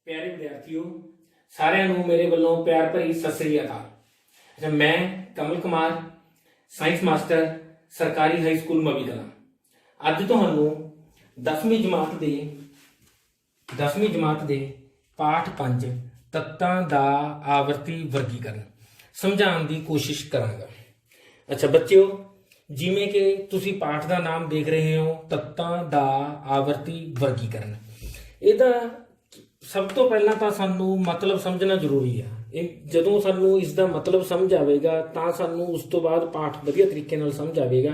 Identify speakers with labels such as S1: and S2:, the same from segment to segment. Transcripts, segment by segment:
S1: प्यारे विद्यार्थियों सारिਆਂ ਨੂੰ ਮੇਰੇ ਵੱਲੋਂ ਪਿਆਰ ਭਰੀ ਸਤਿ ਸ੍ਰੀ ਅਕਾਲ। मैं कमल कुमार साइंस मास्टर सरकारी हाई स्कूल मवी कलां अज तुहानू 10वीं जमात दे पाठ 5 तत्तां दा आवर्ती वर्गीकरण समझाउण दी कोशिश करांगा। अच्छा बच्चों, जिवें कि तुसीं पाठ का नाम देख रहे हो तत्तां दा आवर्ती वर्गीकरण, ਇਹਦਾ सब तो पहला तो सानू मतलब समझना जरूरी है। जदों सानू इसका मतलब समझ आएगा तो सानू उस तो बाद पाठ वधिया तरीके नाल समझ आएगा।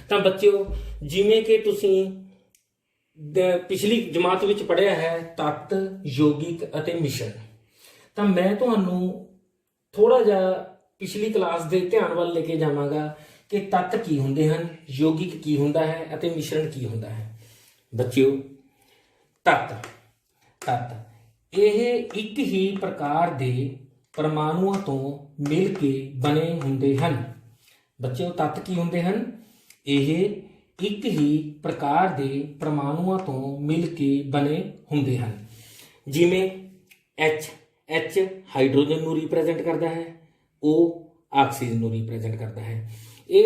S1: तो बच्चों, जिवें कि तुसीं पिछली जमात विच पढ़िया है तत्त, यौगिक अते मिश्रण, तो मैं तुहानू थोड़ा जिहा पिछली क्लास के ध्यान वाल लेके जावांगा कि तत्त की हुंदे हन, यौगिक की हुंदा है अते मिश्रण की हुंदा है। बच्चों, तत्त यह एक ही प्रकार के परमाणुओं तो मिल के बने हुंदे हन। बच्चों, तत्त की हुंदे हन? यह एक ही प्रकार के परमाणुओं तो मिल के बने हुंदे हन। जिमें एच हाइड्रोजन नूं रिप्रजेंट करता है, ओ ऑक्सीजन नूं रिप्रजेंट करता है। ये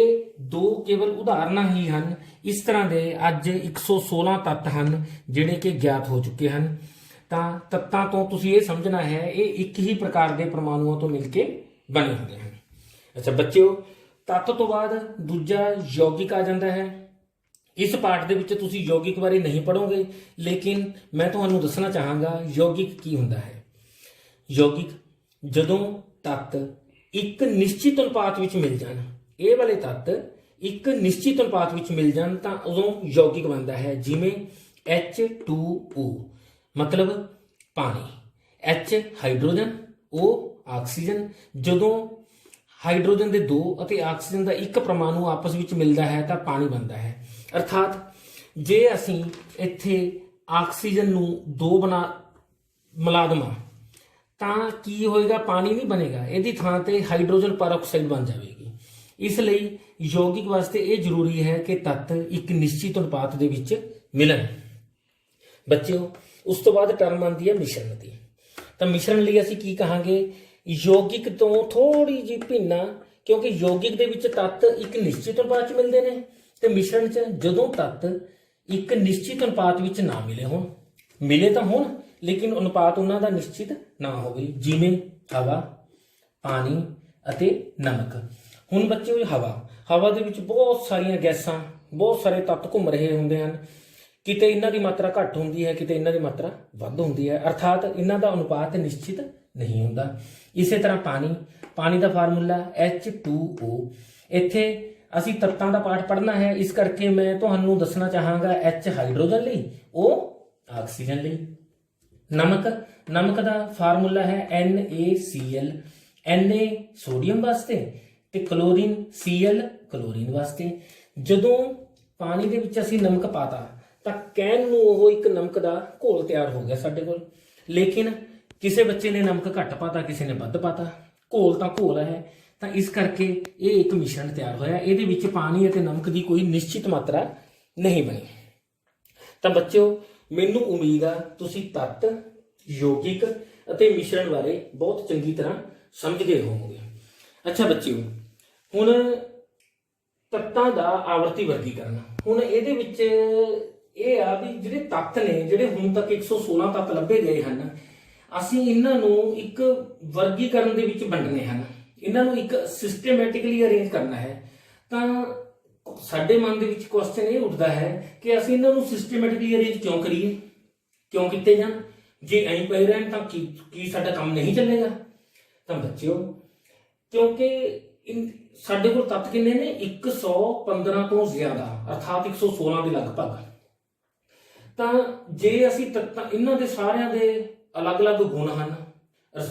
S1: दो केवल उदाहरण ही हैं। इस तरह के अज 116 तत्त हैं जिहड़े कि ज्ञात हो चुके हैं। तो तत्तां तो तुसीं ये समझना है ये एक ही प्रकार के परमाणुओं तो मिलके बने होंगे हैं। अच्छा बच्चों, तत्त तो बाद दूजा यौगिक आ जाता है। इस पाठ दे विच तुसीं यौगिक बारे नहीं पढ़ोगे, लेकिन मैं तुहानूं दसना चाहांगा यौगिक की हुंदा है। यौगिक जदों तत्त एक निश्चित अनुपात विच मिल जाण, ये वाले तत्त एक निश्चित अनुपात विच मिल जाण तां उदों यौगिक बनता है। जिवें H2O मतलब पानी, एच हाइड्रोजन, ओ ऑक्सीजन। जदों हाइड्रोजन के दो अते ऑक्सीजन का एक परमाणु आपस में मिलता है तो पानी बनता है। अर्थात जे असीं इत्थे ऑक्सीजन नूं दो मिला देवां तां की होएगा, पानी नहीं बनेगा, इहदी थां ते हाइड्रोजन परऑक्साइड बन जाएगी। इसलिए यौगिक वास्ते ये जरूरी है कि तत्त एक निश्चित अनुपात दे विच मिलन। बच्चों, उस तो बाद टर्म आती है मिश्रण की। तो मिश्रण लिए असीं की कहांगे, यौगिक तो थोड़ी जी भिन्ना, क्योंकि यौगिक दे विच तत्त एक निश्चित अनुपात मिलते हैं तो मिश्रण च जदों तत्त एक निश्चित अनुपात विच ना मिले होण, मिले तो होण लेकिन अनुपात उन्हां दा निश्चित ना होवे। जिवें हवा, पानी अते नमक। हुण बच्चों, हवा दे विच बहुत सारियां गैसां, बहुत सारे तत्त घूम रहे हुंदे हन। किते इन्हां दी मात्रा घट होंदी है, किते इन्हां दी मात्रा वध होंदी है, अर्थात इन्हां दा अनुपात निश्चित नहीं होंदा। इसे तरह पानी दा फार्मूला H2O। इत्थे असीं तत्तां दा पाठ पढ़ना है, इस करके मैं तुहानूं दसना चाहांगा H हाइड्रोजन लई, O ऑक्सीजन लई। नमक दा फार्मूला है NaCl, Na सोडियम वास्ते ते क्लोरीन Cl क्लोरीन वास्ते। जदों पानी दे विच असीं नमक पाता तो कहण नूं ओह एक नमक का घोल तैयार हो गया साडे कोल, लेकिन किसी बच्चे ने नमक घट पाता, किसी ने वध पाता, घोल तो घोल है। तो इस करके ये एक मिश्रण तैयार होया, इहदे विच पानी अते नमक की कोई निश्चित मात्रा नहीं बनी। तो बच्चों, मैनूं उम्मीद आ तुसीं तत्त, यौगिक अते मिश्रण बारे बहुत चंगी तरह समझदे होवोगे। अच्छा बच्चों, हुण तत्तां दा आवर्ती वर्गीकरण। हुण इहदे विच ਇਹ ਆ ਵੀ ਜਿਹੜੇ ਤੱਤ ਨੇ, ਜਿਹੜੇ ਹੁਣ ਤੱਕ 116 ਤੱਤ ਲੱਭੇ ਗਏ ਹਨ, ਅਸੀਂ ਇਹਨਾਂ ਨੂੰ ਇੱਕ ਵਰਗੀਕਰਨ ਦੇ ਵਿੱਚ ਵੰਡਨੇ ਹਨ, ਇਹਨਾਂ ਨੂੰ ਇੱਕ ਸਿਸਟਮੈਟਿਕਲੀ ਅਰੇਂਜ ਕਰਨਾ ਹੈ। ਤਾਂ ਸਾਡੇ ਮਨ ਦੇ ਵਿੱਚ ਕੁਐਸਚਨ ਇਹ ਉੱਠਦਾ ਹੈ ਕਿ ਅਸੀਂ ਇਹਨਾਂ ਨੂੰ ਸਿਸਟਮੈਟਿਕਲੀ ਅਰੇਂਜ ਕਿਉਂ ਕਰੀਏ, ਕਿਉਂ ਕੀਤੇ ਜਾਣ? ਜੇ ਐਂ ਪਏ ਰਹਿਣ ਤਾਂ ਕੀ ਸਾਡਾ ਕੰਮ ਨਹੀਂ ਚੱਲੇਗਾ? ਤਾਂ ਬੱਚਿਓ, ਕਿਉਂਕਿ ਸਾਡੇ ਕੋਲ ਤੱਤ ਕਿੰਨੇ ਨੇ? 115 ਤੋਂ ਜ਼ਿਆਦਾ, ਅਰਥਾਤ 116 ਦੇ ਲਗਭਗ। ਤਾਂ ਜੇ ਅਸੀਂ ਤੱਤਾਂ, ਇਹਨਾਂ ਦੇ ਸਾਰਿਆਂ ਦੇ ਅਲੱਗ-ਅਲੱਗ ਗੁਣ ਹਨ।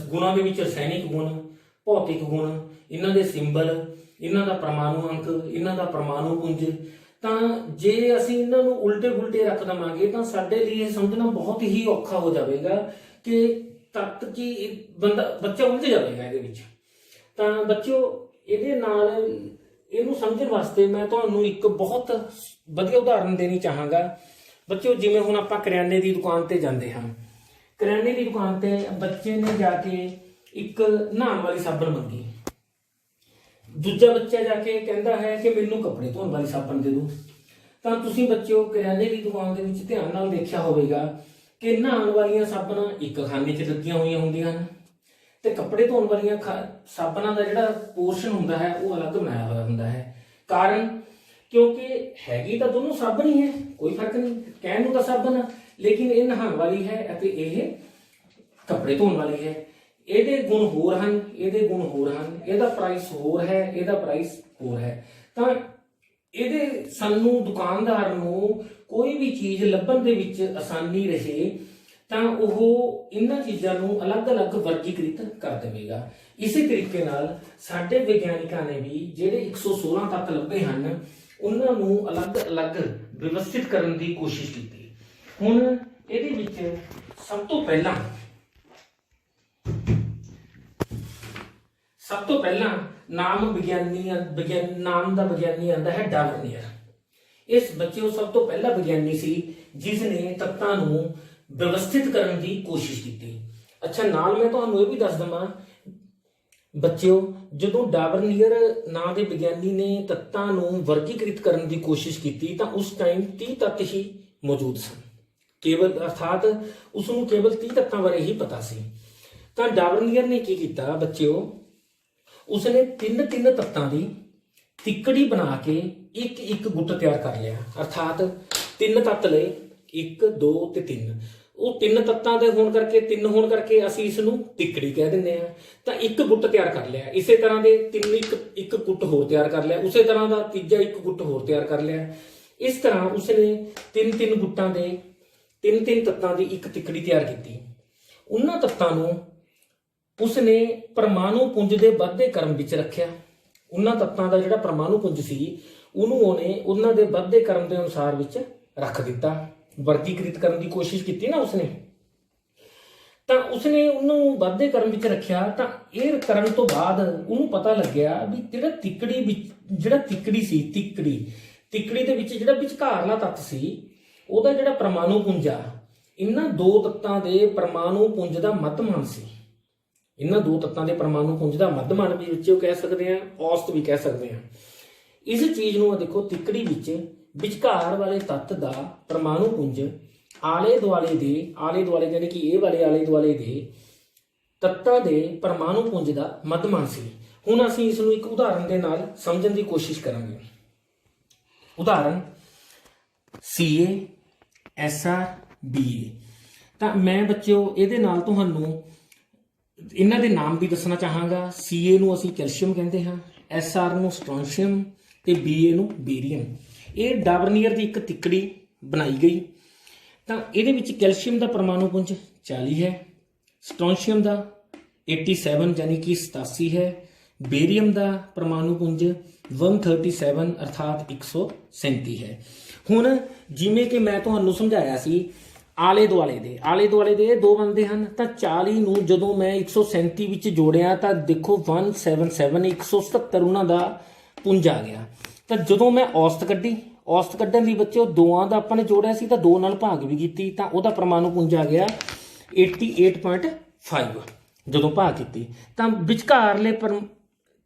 S1: ਗੁਣਾਂ ਦੇ ਵਿੱਚ ਰਸਾਇਣਿਕ ਗੁਣ, ਭੌਤਿਕ ਗੁਣ, ਇਹਨਾਂ ਦੇ ਸਿੰਬਲ, ਇਹਨਾਂ ਦਾ ਪਰਮਾਣੂ ਅੰਕ, ਇਹਨਾਂ ਦਾ ਪਰਮਾਣੂ ਪੁੰਜ। ਤਾਂ ਜੇ ਅਸੀਂ ਇਹਨਾਂ ਨੂੰ ਉਲਟੇ-ਪੁਲਟੇ ਰੱਖ ਦੇਵਾਂਗੇ ਤਾਂ ਸਾਡੇ ਲਈ ਇਹ ਸਮਝਣਾ ਬਹੁਤ ਹੀ ਔਖਾ ਹੋ ਜਾਵੇਗਾ ਕਿ ਤੱਤ ਕੀ ਬੱਚਾ ਉਲਝ ਜਾਵੇਗਾ ਇਹਦੇ ਵਿੱਚ। ਤਾਂ ਬੱਚਿਓ, ਇਹਦੇ ਨਾਲ ਇਹਨੂੰ ਸਮਝਣ ਵਾਸਤੇ ਮੈਂ ਤੁਹਾਨੂੰ ਇੱਕ ਬਹੁਤ ਵਧੀਆ ਉਦਾਹਰਨ ਦੇਣੀ ਚਾਹਾਂਗਾ। बच्चों जिवें हुण आपां करियाने की दुकान ते जांदे हां ਕਰਿਆਨੇ ਦੀ ਦੁਕਾਨ ਤੇ ਬੱਚੇ ਨੇ ਜਾ ਕੇ ਇੱਕ ਨਹਾਉਣ ਵਾਲੀ ਸਾਬਣ ਮੰਗੀ। ਦੂਜਾ ਬੱਚਾ ਜਾ ਕੇ ਕਹਿੰਦਾ ਹੈ ਕਿ ਮੈਨੂੰ ਕੱਪੜੇ ਧੋਣ ਵਾਲੀ ਸਾਬਣ ਦੇ ਦਿਓ। ਤਾਂ ਤੁਸੀਂ ਬੱਚਿਓ ਕਰਿਆਨੇ ਦੀ ਦੁਕਾਨ ਦੇ ਵਿੱਚ ਧਿਆਨ ਨਾਲ ਦੇਖਿਆ ਹੋਵੇਗਾ ਕਿ ਨਹਾਉਣ ਵਾਲੀਆਂ ਸਾਬਣਾਂ ਇੱਕ ਖਾਨੇ 'ਚ ਲੱਗੀਆਂ ਹੋਈਆਂ ਹੁੰਦੀਆਂ ਹਨ ਤੇ ਕੱਪੜੇ ਧੋਣ ਵਾਲੀਆਂ ਸਾਬਣਾਂ ਦਾ ਜਿਹੜਾ ਪੋਰਸ਼ਨ ਹੁੰਦਾ ਹੈ ਉਹ ਅਲੱਗ ਬਣਾਇਆ ਹੋਇਆ ਹੁੰਦਾ ਹੈ। ਕਾਰਨ ਕਿਉਂਕਿ ਹੈਗੀ ਤਾਂ ਦੋਨੋਂ ਸਾਬਣ ਹੀ ਹੈ, ਕੋਈ ਫਰਕ ਨਹੀਂ, ਕਹਿਣ ਨੂੰ ਤਾਂ ਸਾਬਣ ਆ, ਲੇਕਿਨ ਇਹ ਨਹਾਉਣ ਵਾਲੀ ਹੈ ਅਤੇ ਇਹ ਕੱਪੜੇ ਧੋਣ ਵਾਲੀ ਹੈ। ਇਹਦੇ ਗੁਣ ਹੋਰ ਹਨ, ਇਹਦੇ ਗੁਣ ਹੋਰ ਹਨ, ਇਹਦਾ ਪ੍ਰਾਈਸ ਹੋਰ ਹੈ, ਇਹਦਾ ਪ੍ਰਾਈਸ ਹੋਰ ਹੈ। ਤਾਂ ਇਹਦੇ ਸਾਨੂੰ ਦੁਕਾਨਦਾਰ ਨੂੰ ਕੋਈ ਵੀ ਚੀਜ਼ ਲੱਭਣ ਦੇ ਵਿੱਚ ਆਸਾਨੀ ਰਹੇ ਤਾਂ ਉਹ ਇਹਨਾਂ ਚੀਜ਼ਾਂ ਨੂੰ ਅਲੱਗ-ਅਲੱਗ ਵਰਗੀਕ੍ਰਿਤ ਕਰ ਦੇਵੇਗਾ। ਇਸੇ ਤਰੀਕੇ ਨਾਲ ਸਾਡੇ ਵਿਗਿਆਨਿਕਾਂ ਨੇ ਵੀ ਜਿਹੜੇ 116 ਤੱਤ ਲੱਭੇ ਹਨ ਉਹਨਾਂ ਨੂੰ ਅਲੱਗ-ਅਲੱਗ ਵਿਵਸਥਿਤ ਕਰਨ ਦੀ ਕੋਸ਼ਿਸ਼ ਕੀਤੀ। ਹੁਣ ਇਹਦੇ ਵਿੱਚ ਸਭ ਤੋਂ ਪਹਿਲਾਂ ਨਾਮ ਦਾ ਵਿਗਿਆਨੀ ਆਂਦਾ ਹੈ ਡਾਰਵਿਨੀਅਰ। ਇਸ ਬੱਚਿਓ ਸਭ ਤੋਂ ਪਹਿਲਾ ਵਿਗਿਆਨੀ ਸੀ ਜਿਸ ਨੇ ਤੱਤਾਂ ਨੂੰ ਵਿਵਸਥਿਤ ਕਰਨ ਦੀ ਕੋਸ਼ਿਸ਼ ਕੀਤੀ। ਅੱਛਾ, ਨਾਲ ਮੈਂ ਤੁਹਾਨੂੰ ਇਹ ਵੀ ਦੱਸ ਦਵਾਂ ਬੱਚਿਓ, ਜਦੋਂ ਡਾਰਵਿਨੀਅਰ ਨਾਂ ਦੇ ਵਿਗਿਆਨੀ ਨੇ ਤੱਤਾਂ ਨੂੰ ਵਰਗੀਕ੍ਰਿਤ ਕਰਨ ਦੀ ਕੋਸ਼ਿਸ਼ ਕੀਤੀ ਤਾਂ ਉਸ ਟਾਈਮ 30 ਤੱਤ ਹੀ ਮੌਜੂਦ ਸਨ, ਕੇਵਲ ਅਰਥਾਤ ਉਸ ਨੂੰ ਕੇਵਲ 30 ਤੱਤਾਂ ਬਾਰੇ ਹੀ ਪਤਾ ਸੀ। ਤਾਂ ਡਾਰਵਿਨੀਅਰ ਨੇ ਕੀ ਕੀਤਾ ਬੱਚਿਓ, ਉਸਨੇ ਤਿੰਨ ਤੱਤਾਂ ਦੀ ਤਿੱਕੜੀ ਬਣਾ ਕੇ ਇੱਕ ਗੁੱਟ ਤਿਆਰ ਕਰ ਲਿਆ। ਅਰਥਾਤ 3 ਤੱਤ ਲਏ, 1 2 ਤੇ 3। ਉਹ 3 ਤੱਤਾਂ ਦੇ ਹੋਣ ਕਰਕੇ ਅਸੀਂ ਇਸ ਨੂੰ ਤਿੱਕੜੀ ਕਹਿ ਦਿੰਦੇ ਆ। ਤਾਂ ਇੱਕ ਗੁੱਟ ਤਿਆਰ ਕਰ ਲਿਆ, ਇਸੇ ਤਰ੍ਹਾਂ ਦੇ ਇੱਕ ਗੁੱਟ ਹੋਰ ਤਿਆਰ ਕਰ ਲਿਆ, ਉਸੇ ਤਰ੍ਹਾਂ ਦਾ ਤੀਜਾ ਇੱਕ ਗੁੱਟ ਹੋਰ ਤਿਆਰ ਕਰ ਲਿਆ। ਇਸ ਤਰ੍ਹਾਂ ਉਸਨੇ 3 ਗੁੱਟਾਂ ਦੇ 3 ਤੱਤਾਂ ਦੀ ਇੱਕ ਤਿੱਕੜੀ ਤਿਆਰ ਕੀਤੀ। ਉਹਨਾਂ ਤੱਤਾਂ ਨੂੰ ਉਸਨੇ ਪਰਮਾਣੂ ਪੁੰਜ ਦੇ ਵੱਧਦੇ ਕ੍ਰਮ ਵਿੱਚ ਰੱਖਿਆ। ਉਹਨਾਂ ਤੱਤਾਂ ਦਾ ਜਿਹੜਾ ਪਰਮਾਣੂ ਪੁੰਜ ਸੀ ਉਹਨੂੰ ਉਹਨੇ ਉਹਨਾਂ ਦੇ ਵੱਧਦੇ ਕ੍ਰਮ ਦੇ ਅਨੁਸਾਰ ਵਿੱਚ ਰੱਖ ਦਿੱਤਾ, ਵਰਗੀਕ੍ਰਿਤ ਕਰਨ ਦੀ ਕੋਸ਼ਿਸ਼ ਕੀਤੀ ਨਾ ਉਸਨੇ। ਤਾਂ ਉਸਨੇ ਉਹਨੂੰ ਵੱਧਦੇ ਕ੍ਰਮ ਵਿੱਚ ਰੱਖਿਆ। ਤਾਂ ਇਹ ਕਰਨ ਤੋਂ ਬਾਅਦ ਉਹਨੂੰ ਪਤਾ ਲੱਗਿਆ ਵੀ ਜਿਹੜਾ ਤਿੱਕੜੀ ਦੇ ਵਿੱਚ ਜਿਹੜਾ ਵਿਚਕਾਰਲਾ ਤੱਤ ਸੀ ਉਹਦਾ ਜਿਹੜਾ ਪਰਮਾਣੂ ਪੁੰਜ ਆ ਇਹਨਾਂ 2 ਤੱਤਾਂ ਦੇ ਪਰਮਾਣੂ ਪੁੰਜ ਦਾ ਮੱਧਮਾਨ ਸੀ। ਇਹਨਾਂ 2 ਤੱਤਾਂ ਦੇ ਪਰਮਾਣੂ ਪੁੰਜ ਦਾ ਮੱਧਮਾਨ ਵੀ ਵਿੱਚੋਂ ਕਹਿ ਸਕਦੇ ਆ, ਔਸਤ ਵੀ ਕਹਿ ਸਕਦੇ ਆ। ਇਸ ਚੀਜ਼ ਨੂੰ ਦੇਖੋ, ਤਿੱਕੜੀ ਵਿੱਚ ਵਿਚਕਾਰ ਵਾਲੇ ਤੱਤ ਦਾ ਪਰਮਾਣੂ ਪੁੰਜ ਆਲੇ ਦੁਆਲੇ ਯਾਨੀ ਕਿ ਇਹ ਵਾਲੇ ਆਲੇ ਦੁਆਲੇ ਦੇ ਤੱਤਾਂ ਦੇ ਪਰਮਾਣੂ ਪੁੰਜ ਦਾ ਮੱਧਮਾਨ ਸੀ। ਹੁਣ ਅਸੀਂ ਇਸ ਨੂੰ ਇੱਕ ਉਦਾਹਰਨ ਦੇ ਨਾਲ ਸਮਝਣ ਦੀ ਕੋਸ਼ਿਸ਼ ਕਰਾਂਗੇ। ਉਦਾਹਰਨ Ca Sr Ba। ਤਾਂ ਮੈਂ ਬੱਚਿਓ ਇਹਦੇ ਨਾਲ ਤੁਹਾਨੂੰ ਇਹਨਾਂ ਦੇ ਨਾਮ ਵੀ ਦੱਸਣਾ ਚਾਹਾਂਗਾ। Ca ਨੂੰ ਅਸੀਂ ਕੈਲਸ਼ੀਅਮ ਕਹਿੰਦੇ ਹਾਂ, Sr ਨੂੰ ਸਟ੍ਰੋਂਸ਼ੀਅਮ ਤੇ Ba ਨੂੰ ਬੇਰੀਅਮ। ਇਹ ਡਾਰਵਿਨੀਅਰ ਦੀ ਇੱਕ ਤਿੱਕੜੀ ਬਣਾਈ ਗਈ। ਤਾਂ ਇਹਦੇ ਵਿੱਚ ਕੈਲਸ਼ੀਅਮ ਦਾ ਪਰਮਾਣੂ ਪੁੰਜ 40 ਹੈ, ਸਟ੍ਰੋਂਸ਼ੀਅਮ ਦਾ 87 ਯਾਨੀ ਕਿ 87 ਹੈ, ਬੇਰੀਅਮ ਦਾ ਪਰਮਾਣੂ ਪੁੰਜ 137 ਅਰਥਾਤ 137 ਹੈ। ਹੁਣ ਜਿਵੇਂ ਕਿ ਮੈਂ ਤੁਹਾਨੂੰ ਸਮਝਾਇਆ ਸੀ ਆਲੇ ਦੁਆਲੇ ਦੇ 2 ਬਣਦੇ ਹਨ। ਤਾਂ 40 ਨੂੰ ਜਦੋਂ ਮੈਂ 137 ਵਿੱਚ ਜੋੜਿਆ ਤਾਂ ਦੇਖੋ 177 177 ਉਹਨਾਂ ਦਾ ਪੁੰਜ ਆ ਗਿਆ। ਤਾਂ ਜਦੋਂ ਮੈਂ ਔਸਤ ਕੱਢਣ ਦੀ ਬੱਚਿਓ ਦੋਆਂ ਦਾ ਆਪਾਂ ਨੇ ਜੋੜਿਆ ਸੀ ਤਾਂ 2 ਨਾਲ ਭਾਗ ਵੀ ਕੀਤੀ ਤਾਂ ਉਹਦਾ ਪਰਮਾਣੂ ਪੁੰਜ ਆ ਗਿਆ 88.5। ਜਦੋਂ ਭਾਗ ਕੀਤੀ ਤਾਂ ਵਿਚਕਾਰਲੇ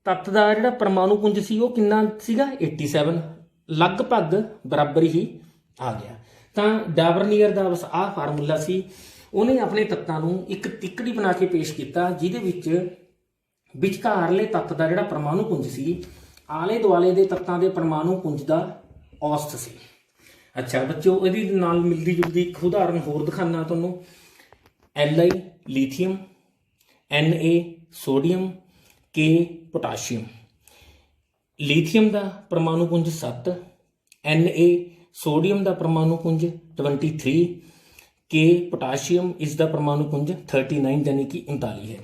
S1: ਤੱਤ ਦਾ ਜਿਹੜਾ ਪਰਮਾਣੂ ਪੁੰਜ ਸੀ ਉਹ ਕਿੰਨਾ ਸੀਗਾ 87, ਲਗਭਗ ਬਰਾਬਰ ਹੀ ਆ ਗਿਆ। ਤਾਂ ਡਾਰਵਿਨੀਅਰ ਦਾ ਬਸ ਆਹ ਫਾਰਮੂਲਾ ਸੀ। ਉਹਨੇ ਆਪਣੇ ਤੱਤਾਂ ਨੂੰ ਇੱਕ ਤਿੱਕੜੀ ਬਣਾ ਕੇ ਪੇਸ਼ ਕੀਤਾ ਜਿਹਦੇ ਵਿੱਚ ਵਿਚਕਾਰਲੇ ਤੱਤ ਦਾ ਜਿਹੜਾ ਪਰਮਾਣੂ ਪੁੰਜ ਸੀ ਆਲੇ ਦੁਆਲੇ ਦੇ ਤੱਤਾਂ ਦੇ ਪਰਮਾਣੂ ਪੁੰਜ ਦਾ ਔਸਤ ਸੀ। ਅੱਛਾ ਬੱਚਿਓ, ਇਹਦੀ ਨਾਲ ਮਿਲਦੀ ਜੁਲਦੀ ਇੱਕ ਉਦਾਹਰਨ ਹੋਰ ਦਿਖਾਣਾ ਤੁਹਾਨੂੰ। Li lithium, Na sodium, K potassium. Lithium ਦਾ ਪਰਮਾਣੂ ਪੁੰਜ 7, Na ਸੋਡੀਅਮ ਦਾ ਪਰਮਾਣੂ ਪੁੰਜ 23, K ਪੋਟਾਸ਼ੀਅਮ ਇਸ ਦਾ ਪਰਮਾਣੂ ਪੁੰਜ 39 ਯਾਨੀ ਕਿ 39 ਹੈ।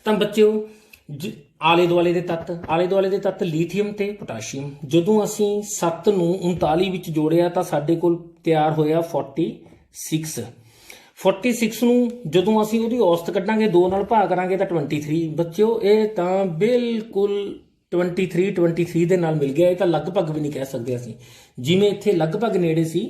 S1: ਤਾਂ ਬੱਚਿਓ ਆਲੇ ਦੁਆਲੇ ਦੇ ਤੱਤ ਲੀਥੀਅਮ ਤੇ ਪੋਟਾਸ਼ੀਅਮ। ਜਦੋਂ ਅਸੀਂ 7 ਨੂੰ 39 ਵਿੱਚ ਜੋੜਿਆ ਤਾਂ ਸਾਡੇ ਕੋਲ ਤਿਆਰ ਹੋਇਆ 46 ਨੂੰ ਜਦੋਂ ਅਸੀਂ ਉਹਦੀ ਔਸਤ ਕੱਢਾਂਗੇ 2 ਨਾਲ ਭਾਗ ਕਰਾਂਗੇ ਤਾਂ 23। ਬੱਚਿਓ ਇਹ ਤਾਂ ਬਿਲਕੁਲ 23 ਦੇ ਨਾਲ ਮਿਲ ਗਿਆ। ਇਹ ਤਾਂ ਲਗਭਗ ਵੀ ਨਹੀਂ ਕਹਿ ਸਕਦੇ ਅਸੀਂ, ਜਿਵੇਂ ਇੱਥੇ ਲਗਭਗ ਨੇੜੇ ਸੀ